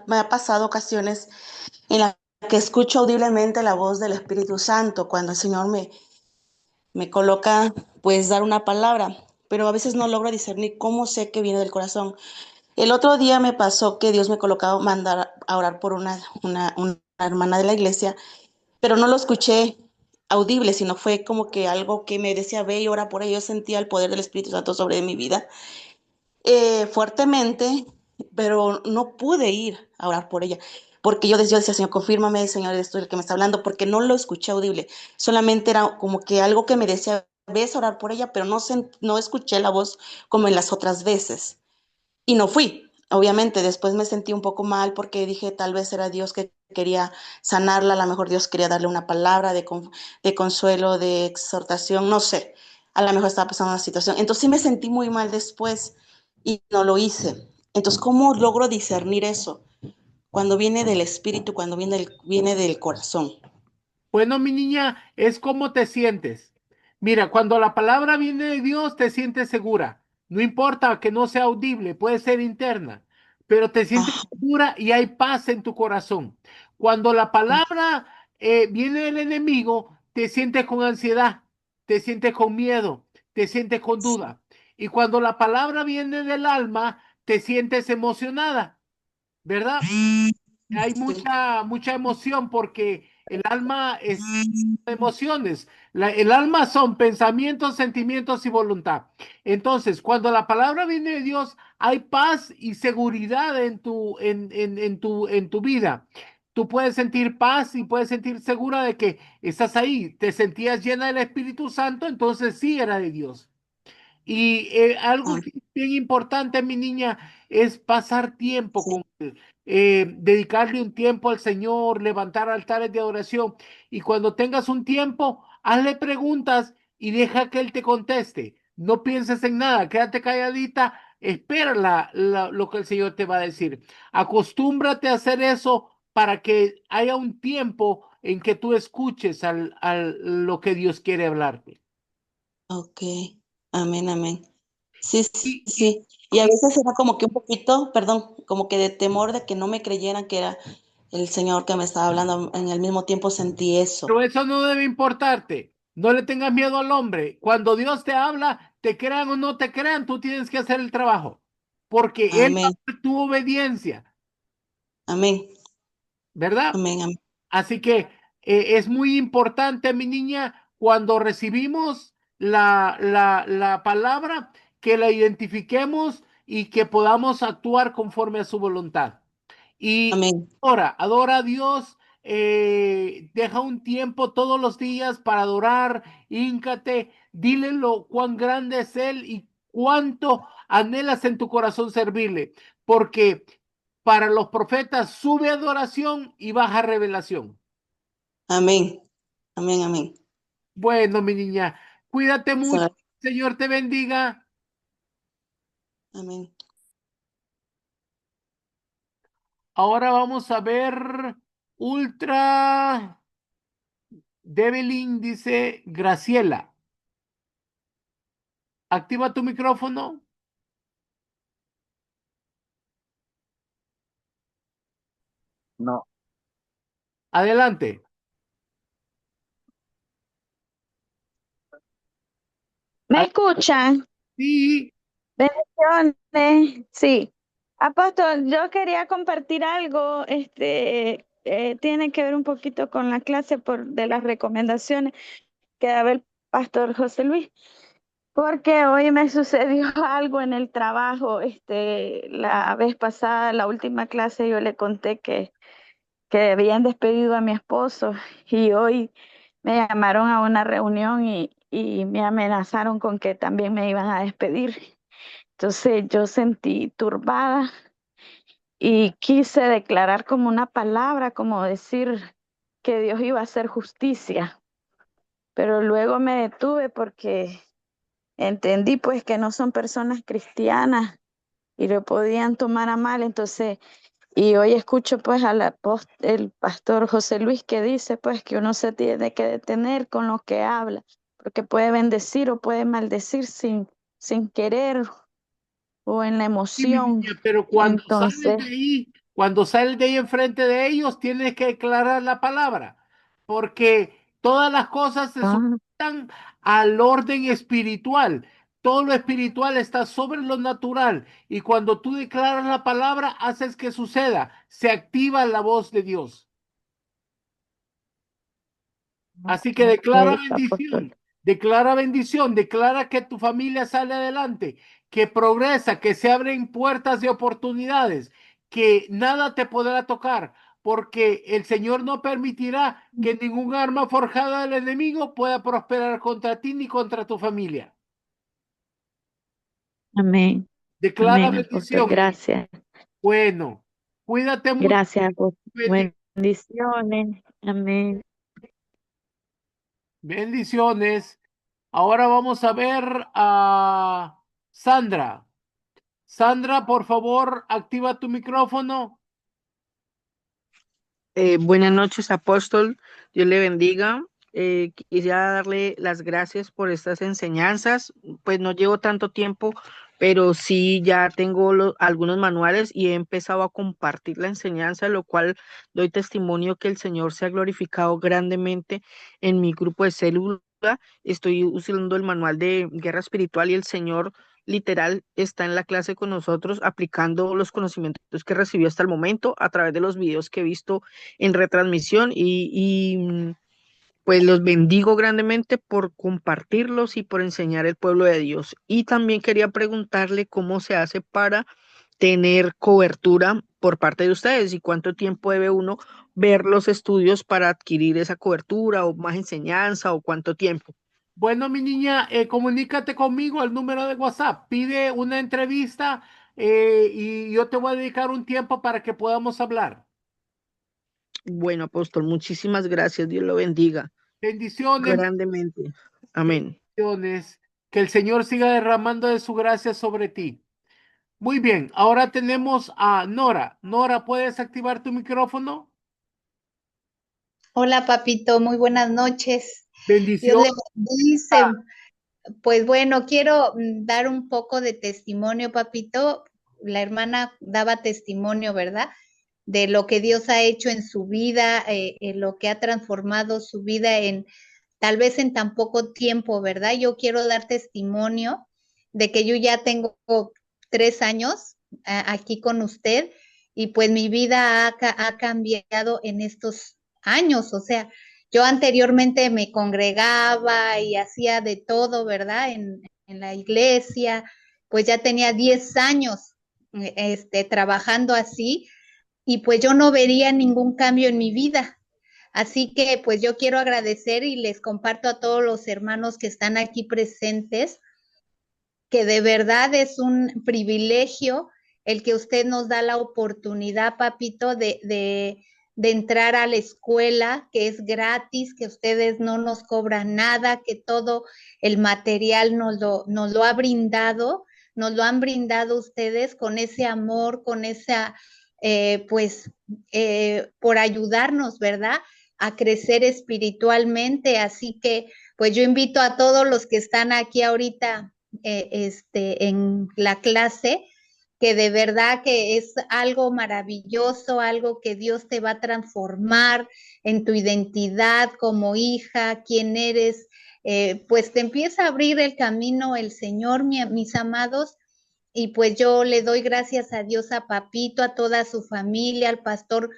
me ha pasado ocasiones en las que escucho audiblemente la voz del Espíritu Santo cuando el Señor me coloca, pues, dar una palabra, pero a veces no logro discernir cómo sé que viene del corazón. El otro día me pasó que Dios me colocaba mandar a orar por una hermana de la iglesia, pero no lo escuché audible, sino fue como que algo que me decía, ve y ora por ello. Yo sentía el poder del Espíritu Santo sobre mi vida fuertemente, pero no pude ir a orar por ella, porque yo decía, Señor, confírmame, Señor, esto es el que me está hablando, porque no lo escuché audible, solamente era como que algo que me decía, ves a orar por ella, pero no escuché la voz como en las otras veces, y no fui. Obviamente, después me sentí un poco mal porque dije, tal vez era Dios que quería sanarla, a lo mejor Dios quería darle una palabra de consuelo, de exhortación, no sé, a lo mejor estaba pasando una situación. Entonces sí me sentí muy mal después y no lo hice. Entonces, ¿cómo logro discernir eso? Cuando viene del espíritu, cuando viene del corazón. Bueno, mi niña, es como te sientes. Mira, cuando la palabra viene de Dios, te sientes segura. No importa que no sea audible, puede ser interna, pero te sientes Ah, segura y hay paz en tu corazón. Cuando la palabra viene del enemigo, te sientes con ansiedad, te sientes con miedo, te sientes con duda. Y cuando la palabra viene del alma, te sientes emocionada, ¿verdad? Hay sí, mucha emoción porque el alma es emociones. El alma son pensamientos, sentimientos y voluntad. Entonces, cuando la palabra viene de Dios, hay paz y seguridad en tu vida. Tú puedes sentir paz y puedes sentir segura de que estás ahí. Te sentías llena del Espíritu Santo, entonces sí era de Dios. Y algo ah, que es bien importante, mi niña, es pasar tiempo sí, con Él, dedicarle un tiempo al Señor, levantar altares de adoración. Y cuando tengas un tiempo, hazle preguntas y deja que Él te conteste. No pienses en nada, quédate calladita, espera lo que el Señor te va a decir. Acostúmbrate a hacer eso para que haya un tiempo en que tú escuches lo que Dios quiere hablarte. ok, amén, amén. Sí, sí, Y, y, sí. Y a veces era como que un poquito, perdón, como que de temor de que no me creyeran que era el Señor que me estaba hablando. En el mismo tiempo sentí eso. Pero eso no debe importarte. No le tengas miedo al hombre. Cuando Dios te habla, te crean o no te crean, tú tienes que hacer el trabajo. Porque Él va Amén, a ver tu obediencia, amén, ¿verdad? amén, amén, Así que es muy importante, mi niña, cuando recibimos la palabra, que la identifiquemos y que podamos actuar conforme a su voluntad. Y amén, adora a Dios, deja un tiempo todos los días para adorar, híncate, dile lo cuán grande es Él y cuánto anhelas en tu corazón servirle, porque para los profetas sube adoración y baja revelación. amén, amén, amén. Bueno, mi niña, cuídate mucho, So- Señor te bendiga. Amén. Ahora vamos a ver Ultra Develin, dice Graciela. Activa tu micrófono. No, Adelante. ¿Me Ad- escuchan? Sí, Bendiciones. Sí. Apóstol, yo quería compartir algo, tiene que ver un poquito con la clase de las recomendaciones que daba el pastor José Luis, porque hoy me sucedió algo en el trabajo. La vez pasada, la última clase, yo le conté que habían despedido a mi esposo y hoy me llamaron a una reunión y me amenazaron con que también me iban a despedir. Entonces yo sentí turbada y quise declarar como una palabra, como decir que Dios iba a hacer justicia, pero luego me detuve porque entendí pues que no son personas cristianas y lo podían tomar a mal. Entonces, y hoy escucho pues el pastor José Luis que dice pues que uno se tiene que detener con lo que habla, porque puede bendecir o puede maldecir sin querer o en la sí, mi emoción. niña, pero Entonces, cuando sales de ahí enfrente de ellos, tienes que declarar la palabra, porque todas las cosas se ah, sometan al orden espiritual. Todo lo espiritual está sobre lo natural, y cuando tú declaras la palabra, haces que suceda, se activa la voz de Dios. Así que declara Ok, apóstol. bendición, declara que tu familia sale adelante, que progresa, que se abren puertas de oportunidades, que nada te podrá tocar, porque el Señor no permitirá que ningún arma forjada del enemigo pueda prosperar contra ti ni contra tu familia. Amén. Declara Amén, apóstol. bendición. Gracias. Bueno, cuídate mucho. Gracias, apóstol. Bendiciones. Amén. Bendiciones. Ahora vamos a ver a Sandra. Sandra, por favor, activa tu micrófono. Buenas noches, apóstol. Dios le bendiga. Quisiera darle las gracias por estas enseñanzas. Pues no llevo tanto tiempo, pero sí ya tengo algunos manuales y he empezado a compartir la enseñanza, lo cual doy testimonio que el Señor se ha glorificado grandemente en mi grupo de célula. Estoy usando el manual de guerra espiritual y el Señor literal está en la clase con nosotros aplicando los conocimientos que recibió hasta el momento a través de los videos que he visto en retransmisión pues los bendigo grandemente por compartirlos y por enseñar el pueblo de Dios. Y también quería preguntarle cómo se hace para tener cobertura por parte de ustedes y cuánto tiempo debe uno ver los estudios para adquirir esa cobertura o más enseñanza o cuánto tiempo. Bueno, mi niña, comunícate conmigo al número de WhatsApp. Pide una entrevista y yo te voy a dedicar un tiempo para que podamos hablar. Bueno, apóstol, muchísimas gracias. Dios lo bendiga Bendiciones, grandemente. Amén. bendiciones. Que el Señor siga derramando de su gracia sobre ti. Muy bien, ahora tenemos a Nora. Nora, ¿puedes activar tu micrófono? Hola, papito, muy buenas noches. Dios Bendición. le bendice. Pues bueno, quiero dar un poco de testimonio, papito. La hermana daba testimonio, ¿verdad? De lo que Dios ha hecho en su vida, en lo que ha transformado su vida en tal vez en tan poco tiempo, ¿verdad? Yo quiero dar testimonio de que yo ya tengo 3 años aquí con usted y pues mi vida ha cambiado en estos años, o sea, yo anteriormente me congregaba y hacía de todo, ¿verdad? En la iglesia, pues ya tenía 10 años trabajando así y pues yo no vería ningún cambio en mi vida. Así que pues yo quiero agradecer y les comparto a todos los hermanos que están aquí presentes que de verdad es un privilegio el que usted nos da la oportunidad, papito, de entrar a la escuela, que es gratis, que ustedes no nos cobran nada, que todo el material nos lo ha brindado, nos lo han brindado ustedes con ese amor, con esa, por ayudarnos, ¿verdad? A crecer espiritualmente. Así que, pues yo invito a todos los que están aquí ahorita en la clase, que de verdad que es algo maravilloso, algo que Dios te va a transformar en tu identidad como hija, quién eres, pues te empieza a abrir el camino el Señor, mis amados, y pues yo le doy gracias a Dios, a Papito, a toda su familia, al pastor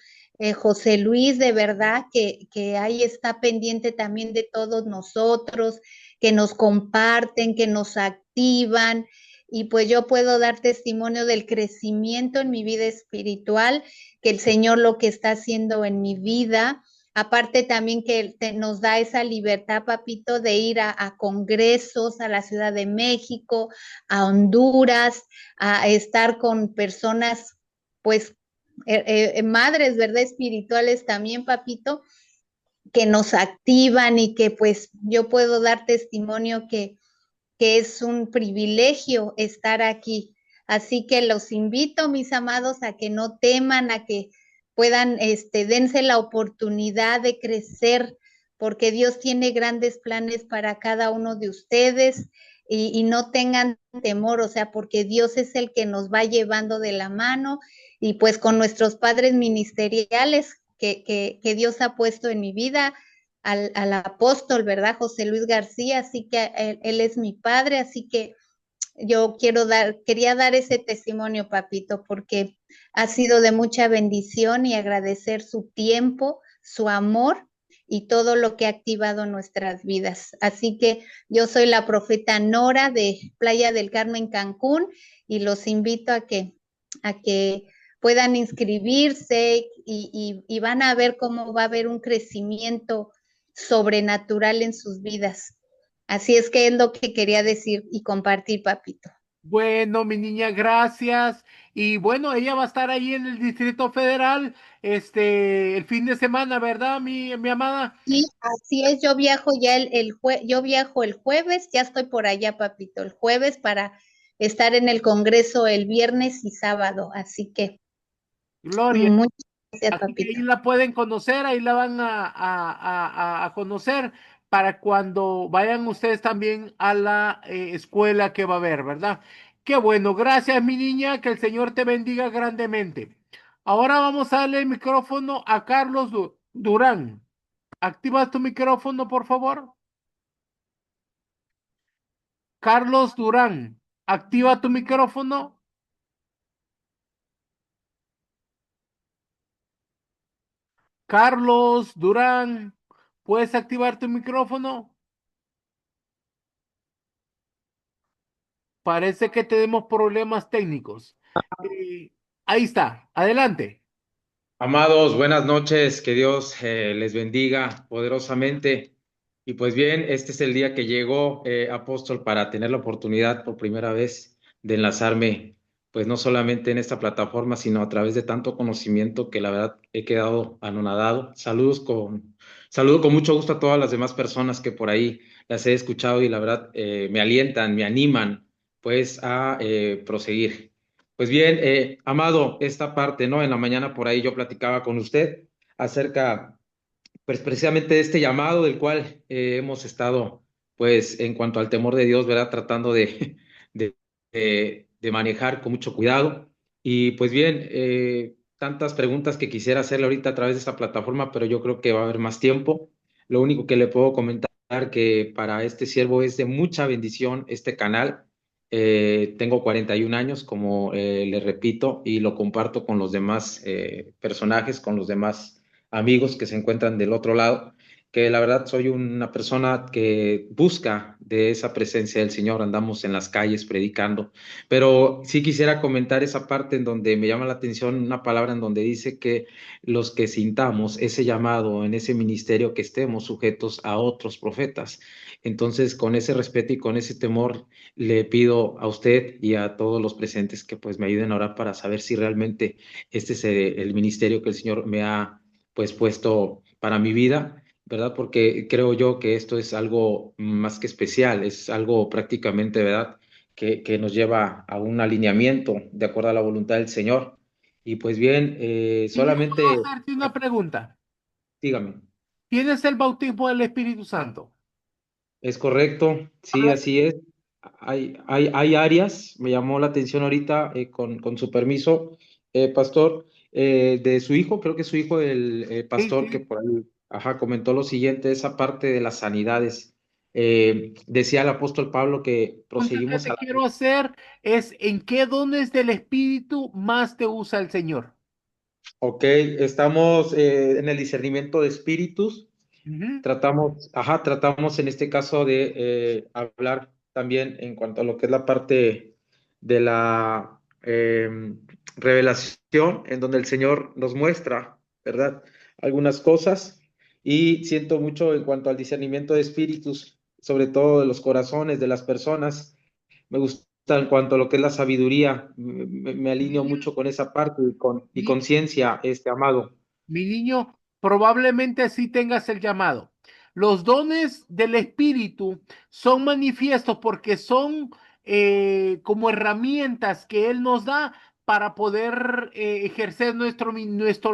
José Luis, de verdad, que ahí está pendiente también de todos nosotros, que nos comparten, que nos activan, y pues yo puedo dar testimonio del crecimiento en mi vida espiritual, que el Señor lo que está haciendo en mi vida. Aparte también que nos da esa libertad, papito, de ir a congresos a la Ciudad de México, a Honduras, a estar con personas, pues, madres, ¿verdad? Espirituales también, papito, que nos activan y que pues yo puedo dar testimonio que es un privilegio estar aquí. Así que los invito, mis amados, a que no teman, a que puedan, dense la oportunidad de crecer, porque Dios tiene grandes planes para cada uno de ustedes y no tengan temor, o sea, porque Dios es el que nos va llevando de la mano y pues con nuestros padres ministeriales que Dios ha puesto en mi vida, al apóstol, ¿verdad? José Luis García, así que él es mi padre, así que yo quería dar ese testimonio, papito, porque ha sido de mucha bendición y agradecer su tiempo, su amor y todo lo que ha activado nuestras vidas. Así que yo soy la profeta Nora de Playa del Carmen, Cancún, y los invito a que puedan inscribirse y van a ver cómo va a haber un crecimiento sobrenatural en sus vidas. Así es que es lo que quería decir y compartir, papito. Bueno, mi niña, gracias. Y bueno, ella va a estar ahí en el Distrito Federal, el fin de semana, ¿verdad, mi amada? Sí, así es, yo viajo ya yo viajo el jueves, ya estoy por allá, papito, el jueves para estar en el Congreso el viernes y sábado, así que Gloria. muchas gracias, Así que ahí papito. la pueden conocer, ahí la van a conocer para cuando vayan ustedes también a la escuela que va a haber, ¿verdad? Qué bueno, gracias mi niña, que el Señor te bendiga grandemente. Ahora vamos a darle el micrófono a Carlos Durán. Activa tu micrófono, por favor. Carlos Durán, activa tu micrófono. Carlos Durán, ¿puedes activar tu micrófono? Parece que tenemos problemas técnicos. Eh, Ahí está, adelante. Amados, buenas noches, que Dios les bendiga poderosamente. Y pues bien, este es el día que llegó, apóstol, para tener la oportunidad por primera vez de enlazarme, pues no solamente en esta plataforma, sino a través de tanto conocimiento que la verdad he quedado anonadado. Saludo con mucho gusto a todas las demás personas que por ahí las he escuchado y la verdad me alientan, me animan, pues a proseguir. Pues bien, Amado, esta parte, ¿no? En la mañana por ahí yo platicaba con usted acerca, pues precisamente de este llamado del cual hemos estado, pues en cuanto al temor de Dios, ¿verdad? Tratando de, de manejar con mucho cuidado. Y pues bien, tantas preguntas que quisiera hacerle ahorita a través de esta plataforma, pero yo creo que va a haber más tiempo. Lo único que le puedo comentar que para este siervo es de mucha bendición este canal. Tengo 41 años, como le repito, y lo comparto con los demás personajes, con los demás amigos que se encuentran del otro lado, que la verdad soy una persona que busca de esa presencia del Señor, andamos en las calles predicando, pero sí quisiera comentar esa parte en donde me llama la atención una palabra en donde dice que los que sintamos ese llamado en ese ministerio, que estemos sujetos a otros profetas. Entonces, con ese respeto y con ese temor, le pido a usted y a todos los presentes que pues me ayuden a orar para saber si realmente este es el ministerio que el Señor me ha pues puesto para mi vida, ¿verdad? Porque creo yo que esto es algo más que especial, es algo prácticamente, ¿verdad? Que nos lleva a un alineamiento de acuerdo a la voluntad del Señor. Y pues bien, Niño, solamente, ¿puedo hacerte una pregunta? dígame, ¿Tienes el bautismo del Espíritu Santo? ¿es correcto? Sí, Habla- así es. Hay áreas, me llamó la atención ahorita, con su permiso, pastor, de su hijo, creo que su hijo, el Sí, pastor que sí. por ahí, ajá, comentó lo siguiente, esa parte de las sanidades. Decía el apóstol Pablo que La pregunta que proseguimos te a quiero hacer es, ¿en qué dones del Espíritu más te usa el Señor? Ok, estamos en el discernimiento de espíritus. Ujú. Tratamos en este caso de hablar también en cuanto a lo que es la parte de la revelación, en donde el Señor nos muestra, ¿verdad? Algunas cosas. Y siento mucho en cuanto al discernimiento de espíritus, sobre todo de los corazones de las personas. Me gusta en cuanto a lo que es la sabiduría. Me alineo Niño, mucho con esa parte y ni- conciencia, amado. Mi niño, probablemente sí tengas el llamado. Los dones del Espíritu son manifiestos porque son como herramientas que Él nos da para poder ejercer nuestro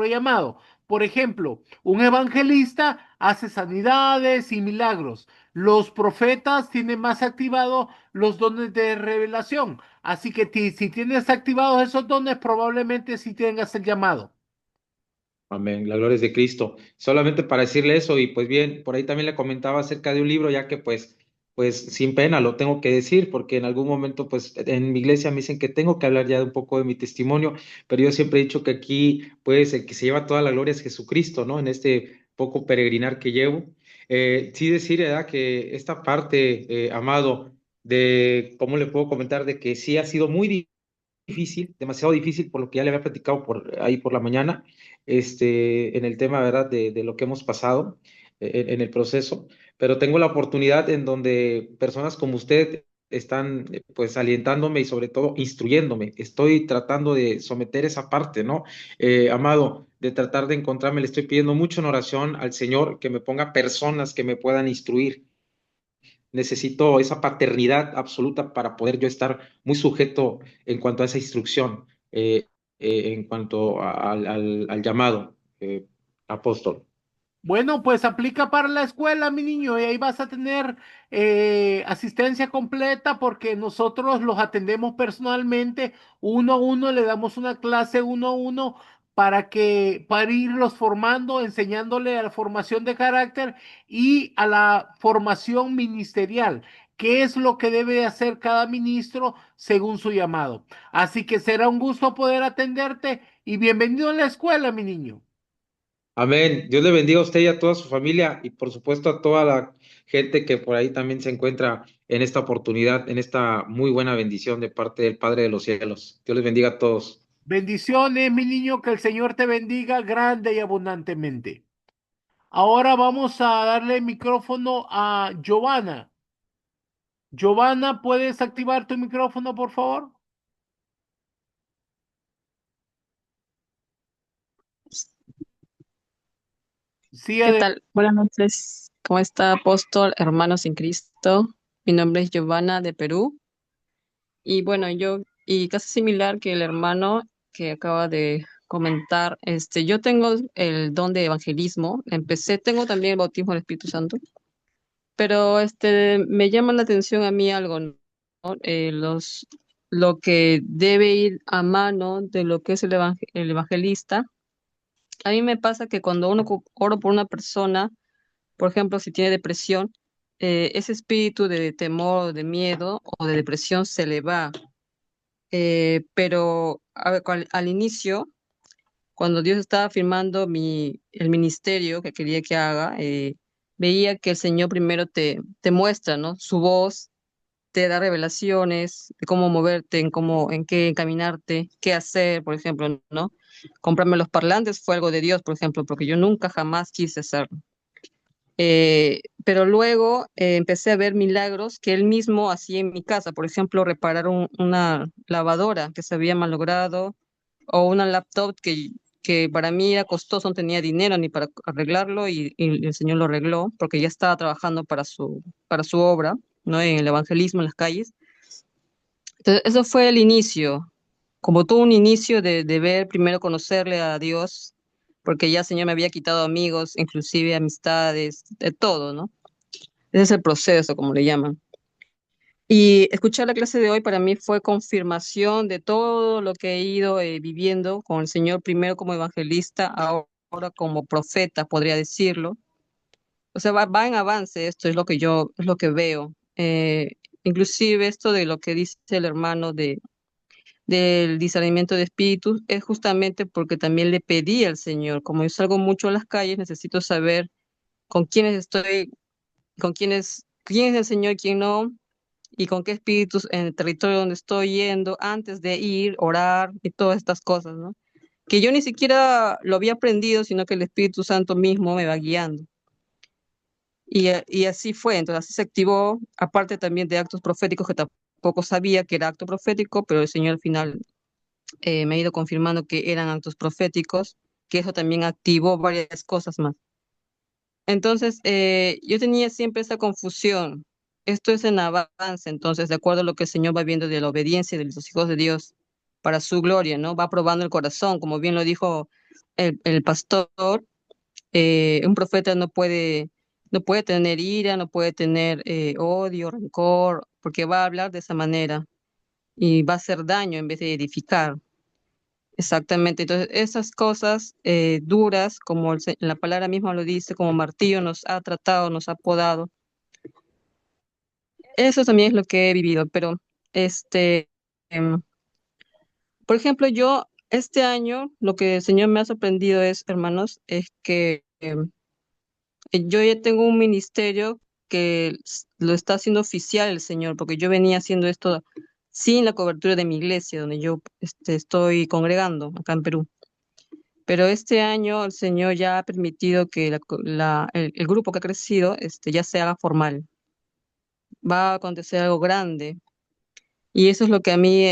llamado. Por ejemplo, un evangelista hace sanidades y milagros. Los profetas tienen más activados los dones de revelación. Así que si tienes activados esos dones, probablemente sí tengas el llamado. Amén, la gloria es de Cristo. Solamente para decirle eso, y pues bien, por ahí también le comentaba acerca de un libro, ya que pues sin pena lo tengo que decir, porque en algún momento, pues en mi iglesia me dicen que tengo que hablar ya de un poco de mi testimonio, pero yo siempre he dicho que aquí, pues, el que se lleva toda la gloria es Jesucristo, ¿no? En este poco peregrinar que llevo. Sí decir, ¿verdad? Que esta parte, Amado, de, ¿cómo le puedo comentar? De que sí ha sido muy difícil, demasiado difícil, por lo que ya le había platicado por ahí por la mañana, en el tema, ¿verdad? De lo que hemos pasado en el proceso, pero tengo la oportunidad en donde personas como usted están pues alientándome y sobre todo instruyéndome. Estoy tratando de someter esa parte, ¿no? Amado, de tratar de encontrarme, le estoy pidiendo mucho en oración al Señor que me ponga personas que me puedan instruir. Necesito esa paternidad absoluta para poder yo estar muy sujeto en cuanto a esa instrucción, en cuanto al llamado, apóstol. Bueno, pues aplica para la escuela, mi niño, y ahí vas a tener asistencia completa porque nosotros los atendemos personalmente, uno a uno, le damos una clase uno a uno para irlos formando, enseñándole a la formación de carácter y a la formación ministerial, qué es lo que debe hacer cada ministro según su llamado. Así que será un gusto poder atenderte y bienvenido a la escuela, mi niño. Amén. Dios le bendiga a usted y a toda su familia y por supuesto a toda la gente que por ahí también se encuentra en esta oportunidad, en esta muy buena bendición de parte del Padre de los cielos. Dios les bendiga a todos. Bendiciones, mi niño, que el Señor te bendiga grande y abundantemente. Ahora vamos a darle el micrófono a Giovanna. Giovanna, ¿puedes activar tu micrófono, por favor? Sí, ¿Qué tal? Buenas noches. ¿Cómo está, apóstol, hermanos en Cristo? Mi nombre es Giovanna de Perú. Y bueno, y casi similar que el hermano que acaba de comentar, yo tengo el don de evangelismo. Tengo también el bautismo del Espíritu Santo, pero me llama la atención a mí algo, ¿no? Lo que debe ir a mano de lo que es el evangelista. A mí me pasa que cuando oro por una persona, por ejemplo, si tiene depresión, ese espíritu de temor, de miedo o de depresión se le va. Pero a ver, al inicio, cuando Dios estaba firmando el ministerio que quería que haga, veía que el Señor primero te muestra, ¿no? Su voz, te da revelaciones de cómo moverte, en qué encaminarte, qué hacer, por ejemplo, ¿no? Comprarme los parlantes fue algo de Dios, por ejemplo, porque yo nunca jamás quise hacerlo. Pero luego empecé a ver milagros que él mismo hacía en mi casa, por ejemplo, reparar una lavadora que se había malogrado o una laptop que para mí era costoso, no tenía dinero ni para arreglarlo y el Señor lo arregló porque ya estaba trabajando para su obra, ¿no? En el evangelismo en las calles. Entonces, eso fue el inicio, como todo un inicio de ver, primero conocerle a Dios, porque ya el Señor me había quitado amigos, inclusive amistades, de todo, ¿no? Ese es el proceso, como le llaman. Y escuchar la clase de hoy para mí fue confirmación de todo lo que he ido viviendo con el Señor, primero como evangelista, ahora como profeta, podría decirlo. O sea, va en avance, esto es lo que veo. Inclusive esto de lo que dice el hermano del discernimiento de espíritus es justamente porque también le pedí al Señor, como yo salgo mucho a las calles, necesito saber con quiénes estoy, quién es el Señor y quién no, y con qué espíritus en el territorio donde estoy yendo antes de ir, orar y todas estas cosas, ¿no? Que yo ni siquiera lo había aprendido, sino que el Espíritu Santo mismo me va guiando. Y así fue, entonces así se activó, aparte también de actos proféticos que tampoco sabía que era acto profético, pero el Señor al final me ha ido confirmando que eran actos proféticos, que eso también activó varias cosas más. Entonces, yo tenía siempre esa confusión. Esto es en avance, entonces, de acuerdo a lo que el Señor va viendo de la obediencia de los hijos de Dios para su gloria, ¿no? Va probando el corazón, como bien lo dijo el pastor, un profeta no puede tener ira, no puede tener odio, rencor, porque va a hablar de esa manera y va a hacer daño en vez de edificar. Exactamente, entonces esas cosas duras, como la palabra misma lo dice, como martillo nos ha tratado, nos ha podado, eso también es lo que he vivido, pero este, em, por ejemplo, yo este año lo que el Señor me ha sorprendido es, hermanos, es que Yo ya tengo un ministerio que lo está haciendo oficial el Señor, porque yo venía haciendo esto sin la cobertura de mi iglesia, donde yo estoy congregando acá en Perú. Pero este año el Señor ya ha permitido que el grupo que ha crecido ya se haga formal. Va a acontecer algo grande. Y eso es lo que a mí,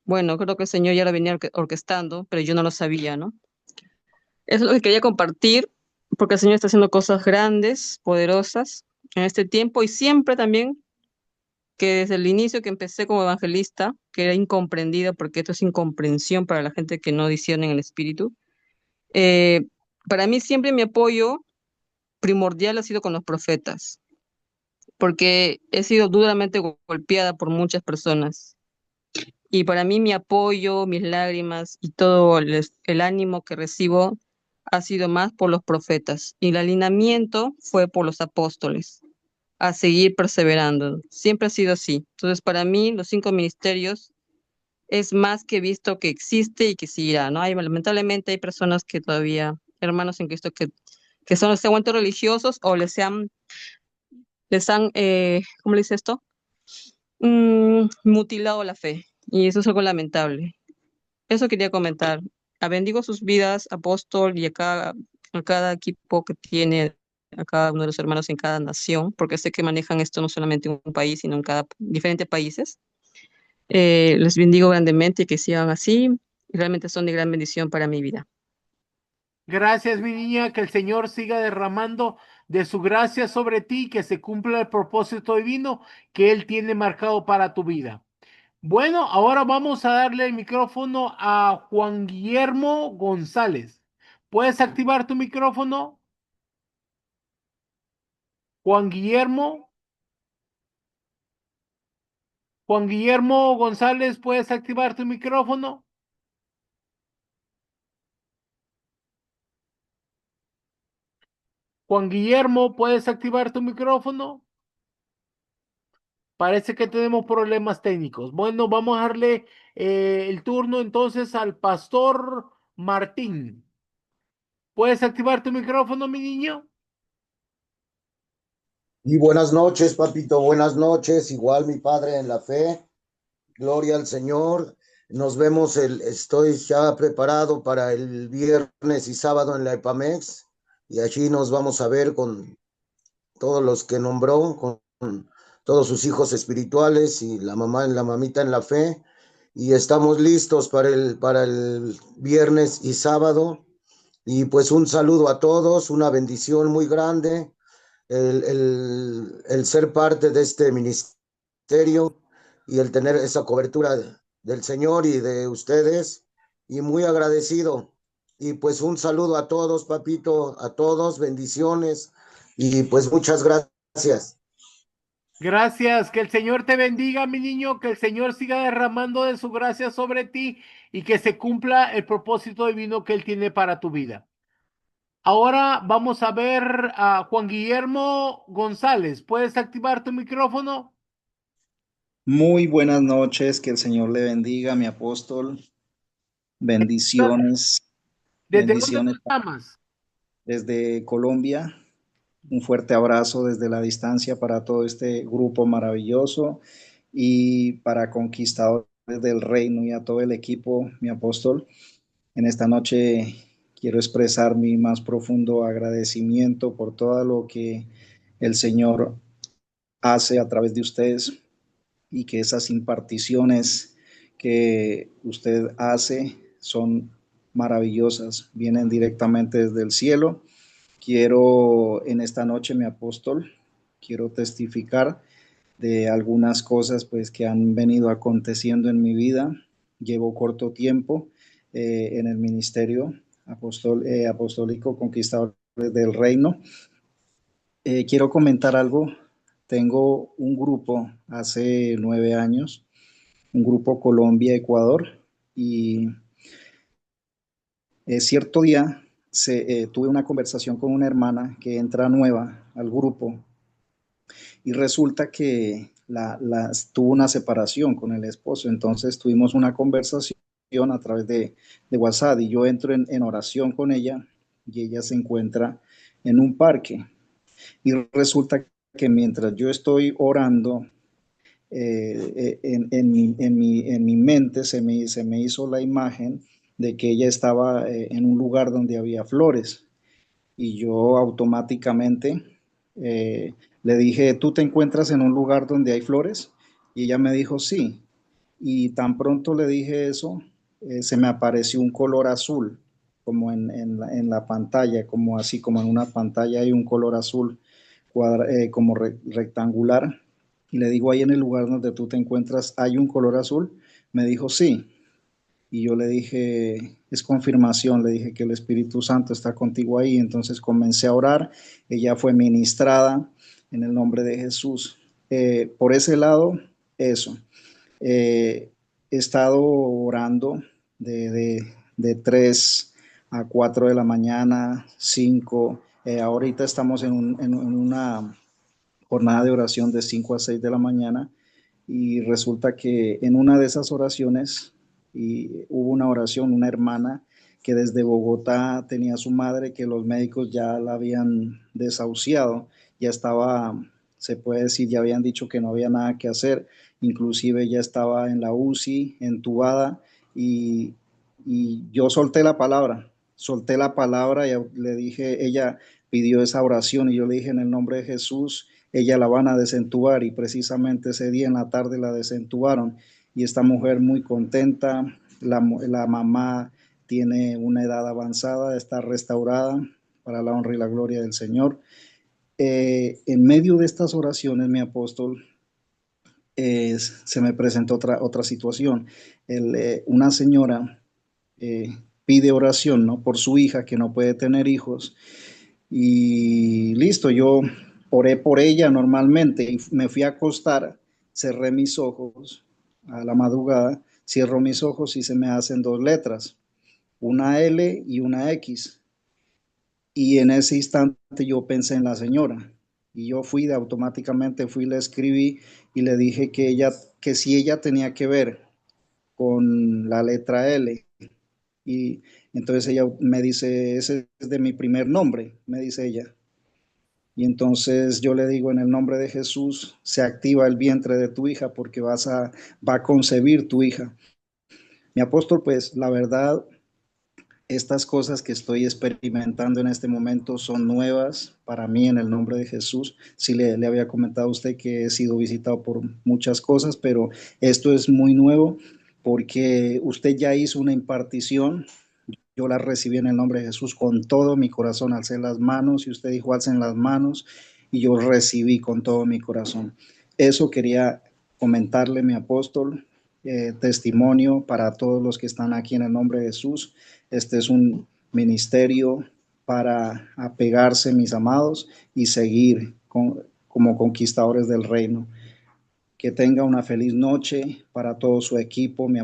bueno, creo que el Señor ya lo venía orquestando, pero yo no lo sabía, ¿no? Eso es lo que quería compartir, porque el Señor está haciendo cosas grandes, poderosas en este tiempo y siempre también que desde el inicio que empecé como evangelista, que era incomprendida, porque esto es incomprensión para la gente que no discierne en el Espíritu, eh, para mí siempre mi apoyo primordial ha sido con los profetas, porque he sido duramente golpeada por muchas personas. Y para mí mi apoyo, mis lágrimas y todo el ánimo que recibo ha sido más por los profetas. Y el alineamiento fue por los apóstoles, a seguir perseverando. Siempre ha sido así. Entonces, para mí, los 5 ministerios es más que visto que existe y que seguirá, ¿no? Lamentablemente hay personas que todavía, hermanos en Cristo, que son los aguantos religiosos o les han, ¿cómo le dice esto? Mutilado la fe. Y eso es algo lamentable. Eso quería comentar. Bendigo sus vidas, apóstol, y a cada equipo que tiene, a cada uno de los hermanos en cada nación, porque sé que manejan esto no solamente en un país, sino en diferentes países. Les bendigo grandemente y que sigan así. Y realmente son de gran bendición para mi vida. Gracias, mi niña, que el Señor siga derramando de su gracia sobre ti, que se cumpla el propósito divino que Él tiene marcado para tu vida. Bueno, ahora vamos a darle el micrófono a Juan Guillermo González. ¿Puedes activar tu micrófono? Juan Guillermo. Juan Guillermo González, ¿puedes activar tu micrófono? Juan Guillermo, ¿puedes activar tu micrófono? Parece que tenemos problemas técnicos. Bueno, vamos a darle el turno entonces al pastor Martín. ¿Puedes activar tu micrófono, mi niño? Y buenas noches, papito, buenas noches. Igual mi padre en la fe. Gloria al Señor. Nos vemos, estoy ya preparado para el viernes y sábado en la EPAMEX. Y allí nos vamos a ver con todos los que nombró, con todos sus hijos espirituales y la mamita en la fe. Y estamos listos para el viernes y sábado. Y pues un saludo a todos, una bendición muy grande el ser parte de este ministerio y el tener esa cobertura del Señor y de ustedes, y muy agradecido. Y pues un saludo a todos, papito, a todos, bendiciones, y pues muchas gracias. Gracias, que el Señor te bendiga, mi niño, que el Señor siga derramando de su gracia sobre ti y que se cumpla el propósito divino que Él tiene para tu vida. Ahora vamos a ver a Juan Guillermo González. ¿Puedes activar tu micrófono? Muy buenas noches, que el Señor le bendiga, mi apóstol. Bendiciones, ¿Desde dónde bendiciones nos llamas? desde Colombia. Un fuerte abrazo desde la distancia para todo este grupo maravilloso y para conquistadores del reino y a todo el equipo, mi apóstol. En esta noche quiero expresar mi más profundo agradecimiento por todo lo que el Señor hace a través de ustedes, y que esas imparticiones que usted hace son maravillosas, vienen directamente desde el cielo. Quiero en esta noche, mi apóstol, quiero testificar de algunas cosas pues que han venido aconteciendo en mi vida. Llevo corto tiempo en el ministerio apostólico Conquistadores del Reino. Quiero comentar algo. Tengo un grupo hace 9 años, un grupo Colombia-Ecuador, y cierto día tuve una conversación con una hermana que entra nueva al grupo, y resulta que tuvo una separación con el esposo. Entonces tuvimos una conversación a través de WhatsApp, y yo entro en oración con ella, y ella se encuentra en un parque. Y resulta que mientras yo estoy orando, en mi mente se me hizo la imagen de que ella estaba en un lugar donde había flores y yo automáticamente le dije, ¿tú te encuentras en un lugar donde hay flores? Y ella me dijo, sí. Y tan pronto le dije eso, se me apareció un color azul, como en la pantalla, como así, como en una pantalla hay un color azul como rectangular. Y le digo, ahí en el lugar donde tú te encuentras, ¿hay un color azul? Me dijo, sí. Y yo le dije, es confirmación, le dije que el Espíritu Santo está contigo ahí. Entonces comencé a orar, ella fue ministrada en el nombre de Jesús. Por ese lado, eso. He estado orando de 3 a 4 de la mañana, 5. Ahorita estamos en una jornada de oración de 5 a 6 de la mañana y resulta que en una de esas oraciones hubo una oración, una hermana que desde Bogotá tenía a su madre que los médicos ya la habían desahuciado, ya estaba, se puede decir, ya habían dicho que no había nada que hacer, inclusive ya estaba en la UCI, entubada y, y yo solté la palabra y le dije, ella pidió esa oración y yo le dije en el nombre de Jesús, ella la van a desentubar y precisamente ese día en la tarde la desentubaron y esta mujer muy contenta, la mamá tiene una edad avanzada, está restaurada para la honra y la gloria del Señor. En medio de estas oraciones, mi apóstol, se me presentó otra situación. Una señora pide oración, ¿no? Por su hija que no puede tener hijos y listo, yo oré por ella normalmente y me fui a acostar, cerré mis ojos a la madrugada, cierro mis ojos y se me hacen dos letras, una L y una X. Y en ese instante yo pensé en la señora y yo automáticamente fui, le escribí y le dije que que si ella tenía que ver con la letra L. Y entonces ella me dice, ese es de mi primer nombre, me dice ella. Y entonces yo le digo, en el nombre de Jesús, se activa el vientre de tu hija porque va a concebir tu hija. Mi apóstol, pues la verdad, estas cosas que estoy experimentando en este momento son nuevas para mí en el nombre de Jesús. Sí le había comentado a usted que he sido visitado por muchas cosas, pero esto es muy nuevo porque usted ya hizo una impartición. Yo la recibí en el nombre de Jesús con todo mi corazón, alcé las manos y usted dijo alcen las manos y yo recibí con todo mi corazón. Eso quería comentarle, mi apóstol, testimonio para todos los que están aquí en el nombre de Jesús. Este es un ministerio para apegarse, mis amados, y seguir como conquistadores del reino. Que tenga una feliz noche para todo su equipo, mi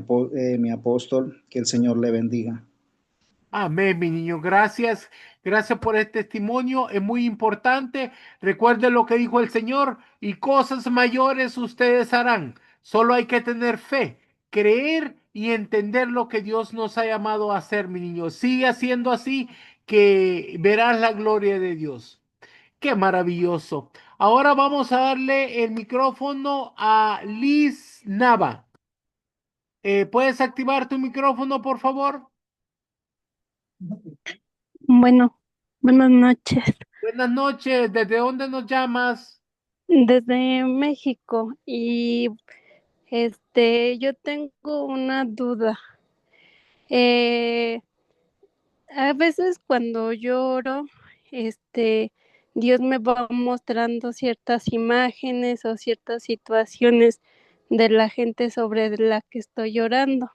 apóstol, que el Señor le bendiga. Amén, mi niño. Gracias. Gracias por el testimonio. Es muy importante. Recuerden lo que dijo el Señor y cosas mayores ustedes harán. Solo hay que tener fe, creer y entender lo que Dios nos ha llamado a hacer, mi niño. Sigue haciendo así que verás la gloria de Dios. Qué maravilloso. Ahora vamos a darle el micrófono a Liz Nava. ¿Puedes activar tu micrófono, por favor? Bueno, buenas noches. Buenas noches, ¿desde dónde nos llamas? Desde México y yo tengo una duda. Eh, a veces cuando lloro, Dios me va mostrando ciertas imágenes o ciertas situaciones de la gente sobre la que estoy llorando,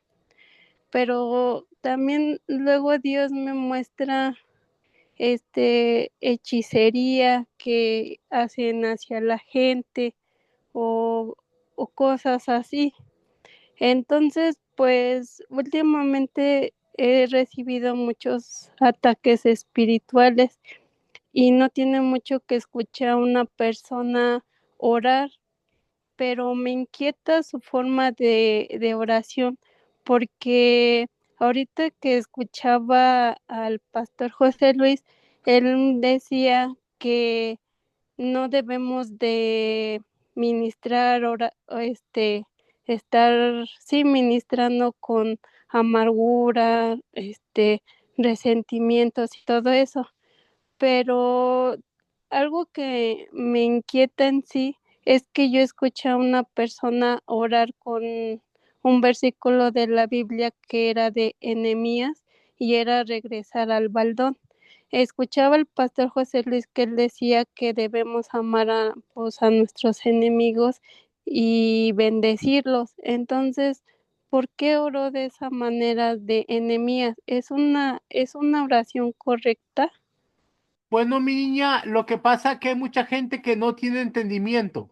pero también luego Dios me muestra hechicería que hacen hacia la gente o, o cosas así. Entonces, pues últimamente he recibido muchos ataques espirituales y no tiene mucho que escuchar a una persona orar, pero me inquieta su forma de oración porque ahorita que escuchaba al pastor José Luis, él decía que no debemos de ministrar, estar, sí, ministrando con amargura, resentimientos y todo eso. Pero algo que me inquieta en sí es que yo escuché a una persona orar con un versículo de la Biblia que era de Enemías y era regresar al baldón. Escuchaba al pastor José Luis que él decía que debemos amar a, pues, a nuestros enemigos y bendecirlos. Entonces, ¿por qué oró de esa manera de Enemías? Es una oración correcta? Bueno, mi niña, lo que pasa es que hay mucha gente que no tiene entendimiento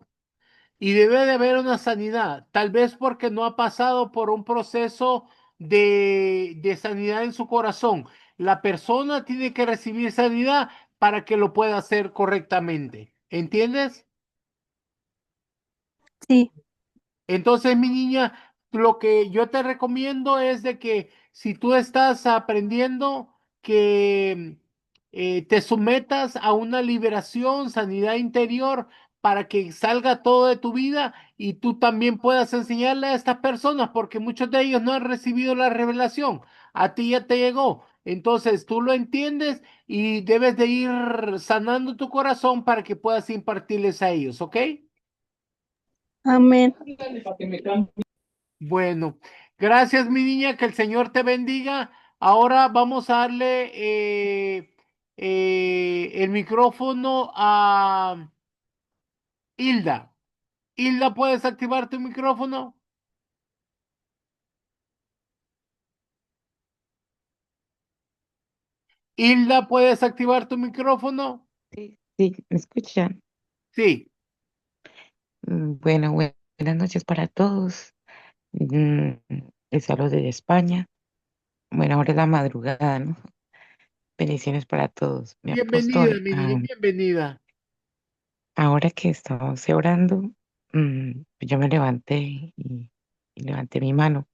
y debe de haber una sanidad, tal vez porque no ha pasado por un proceso de sanidad en su corazón. La persona tiene que recibir sanidad para que lo pueda hacer correctamente. ¿Entiendes? Sí. Entonces, mi niña, lo que yo te recomiendo es de que si tú estás aprendiendo que te sometas a una liberación, sanidad interior, para que salga todo de tu vida y tú también puedas enseñarle a estas personas, porque muchos de ellos no han recibido la revelación. A ti ya te llegó. Entonces, tú lo entiendes y debes de ir sanando tu corazón para que puedas impartirles a ellos, ¿ok? Amén. Bueno, gracias mi niña, que el Señor te bendiga. Ahora vamos a darle el micrófono a Hilda. Hilda, ¿puedes activar tu micrófono? Hilda, ¿puedes activar tu micrófono? Sí, sí, ¿me escuchan? Sí. Bueno, buenas noches para todos. Mm, Les hablo desde España. Bueno, ahora es la madrugada, ¿no? Bendiciones para todos. Mi Bienvenida, apóstol, mi niña, bienvenida. ahora que estamos orando, yo me levanté y levanté mi mano.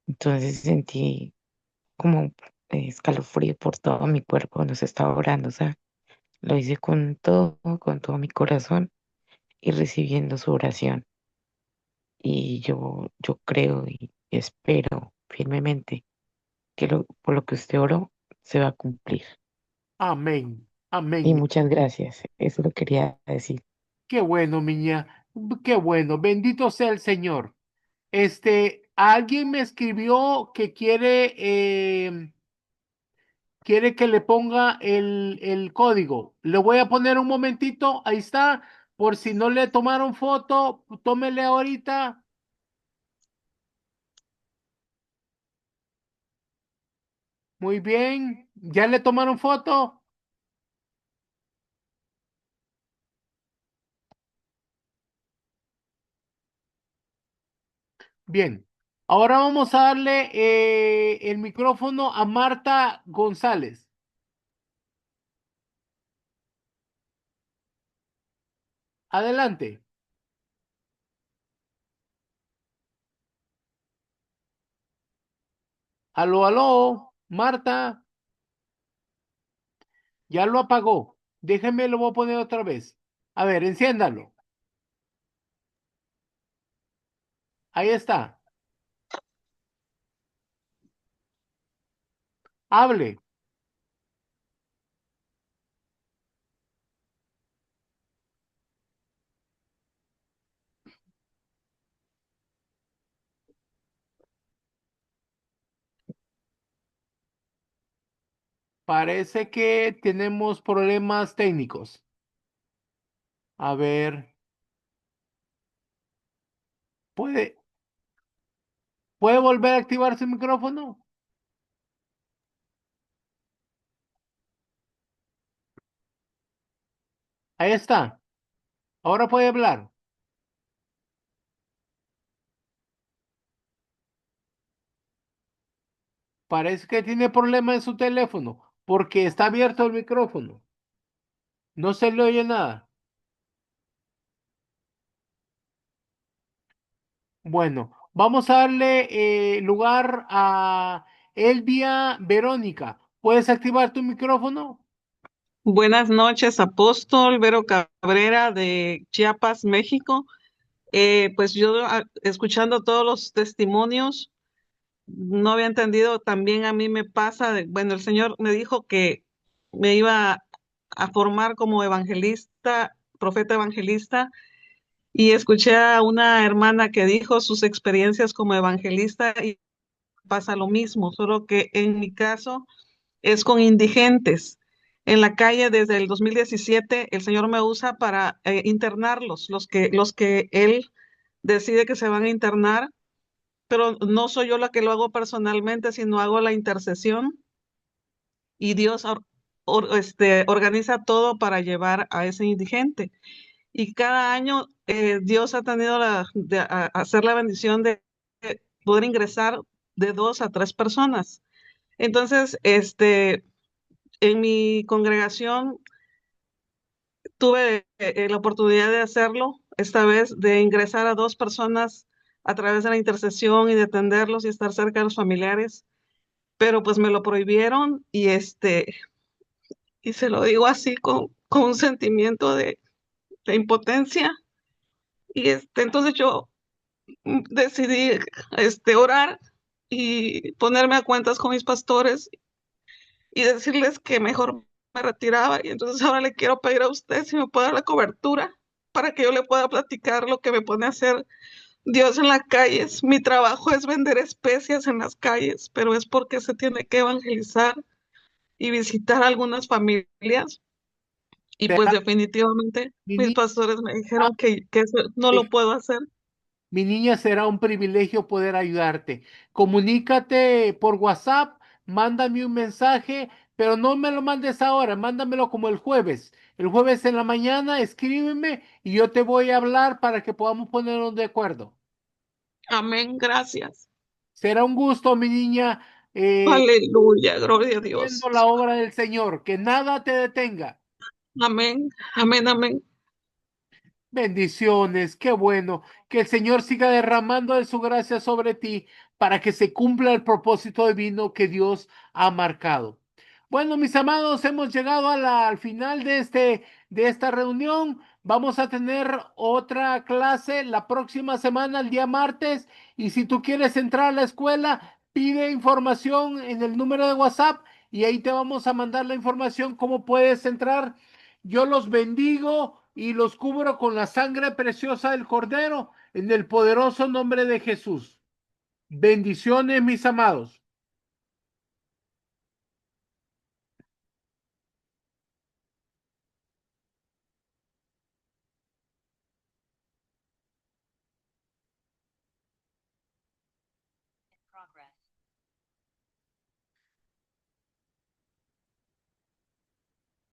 Entonces sentí como escalofrío por todo mi cuerpo cuando se estaba orando. O sea, lo hice con todo mi corazón y recibiendo su oración. Y yo creo y espero firmemente que por lo que usted oró se va a cumplir. Amén. Y Amén. muchas gracias. Eso lo quería decir. Qué bueno, mi niña. Qué bueno. Bendito sea el Señor. Alguien me escribió que quiere que le ponga el código. Le voy a poner un momentito, ahí está, por si no le tomaron foto, tómele ahorita. Muy bien, ¿ya le tomaron foto? Bien, ahora vamos a darle el micrófono a Marta González. Adelante. Aló, aló, Marta, ya lo apagó. Déjeme, lo voy a poner otra vez. A ver, enciéndalo. Ahí está. Hable. Parece que tenemos problemas técnicos. A ver, ¿puede, ¿puede volver a activar su micrófono? Ahí está. Ahora puede hablar. Parece que tiene problema en su teléfono porque está abierto el micrófono. No se le oye nada. Bueno, vamos a darle lugar a Elvia Verónica. ¿Puedes activar tu micrófono? Buenas noches, Apóstol Vero Cabrera de Chiapas, México. Pues yo escuchando todos los testimonios, no había entendido, también a mí me pasa, bueno, el Señor me dijo que me iba a formar como evangelista, profeta evangelista, y escuché a una hermana que dijo sus experiencias como evangelista y pasa lo mismo, solo que en mi caso es con indigentes. En la calle desde el 2017, el Señor me usa para internarlos, los que Él decide que se van a internar, pero no soy yo la que lo hago personalmente, sino hago la intercesión y Dios organiza todo para llevar a ese indigente. Y cada año Dios ha tenido hacer la bendición de poder ingresar de 2 a 3 personas. Entonces, en mi congregación tuve la oportunidad de hacerlo, esta vez de ingresar a 2 personas a través de la intercesión y de atenderlos y estar cerca de los familiares, pero pues me lo prohibieron y se lo digo así con un sentimiento de impotencia. Y entonces yo decidí orar y ponerme a cuentas con mis pastores y decirles que mejor me retiraba. Y entonces ahora le quiero pedir a usted si me puede dar la cobertura para que yo le pueda platicar lo que me pone a hacer Dios en las calles. Mi trabajo es vender especias en las calles, pero es porque se tiene que evangelizar y visitar algunas familias. Y pues Será, definitivamente mi mis niña, pastores me dijeron que eso no lo puedo hacer. mi niña, será un privilegio poder ayudarte. Comunícate por WhatsApp, mándame un mensaje, pero no me lo mandes ahora, mándamelo como el jueves. El jueves en la mañana, escríbeme y yo te voy a hablar para que podamos ponernos de acuerdo. Amén, gracias. Será un gusto, mi niña, Aleluya, gloria a viendo Dios. la obra del Señor. Que nada te detenga. Amén, amén, amén. Bendiciones, qué bueno. Que el Señor siga derramando de su gracia sobre ti para que se cumpla el propósito divino que Dios ha marcado. Bueno, mis amados, hemos llegado al final de esta reunión. Vamos a tener otra clase la próxima semana, el día martes. Y si tú quieres entrar a la escuela, pide información en el número de WhatsApp y ahí te vamos a mandar la información cómo puedes entrar. Yo los bendigo y los cubro con la sangre preciosa del Cordero en el poderoso nombre de Jesús. Bendiciones, mis amados.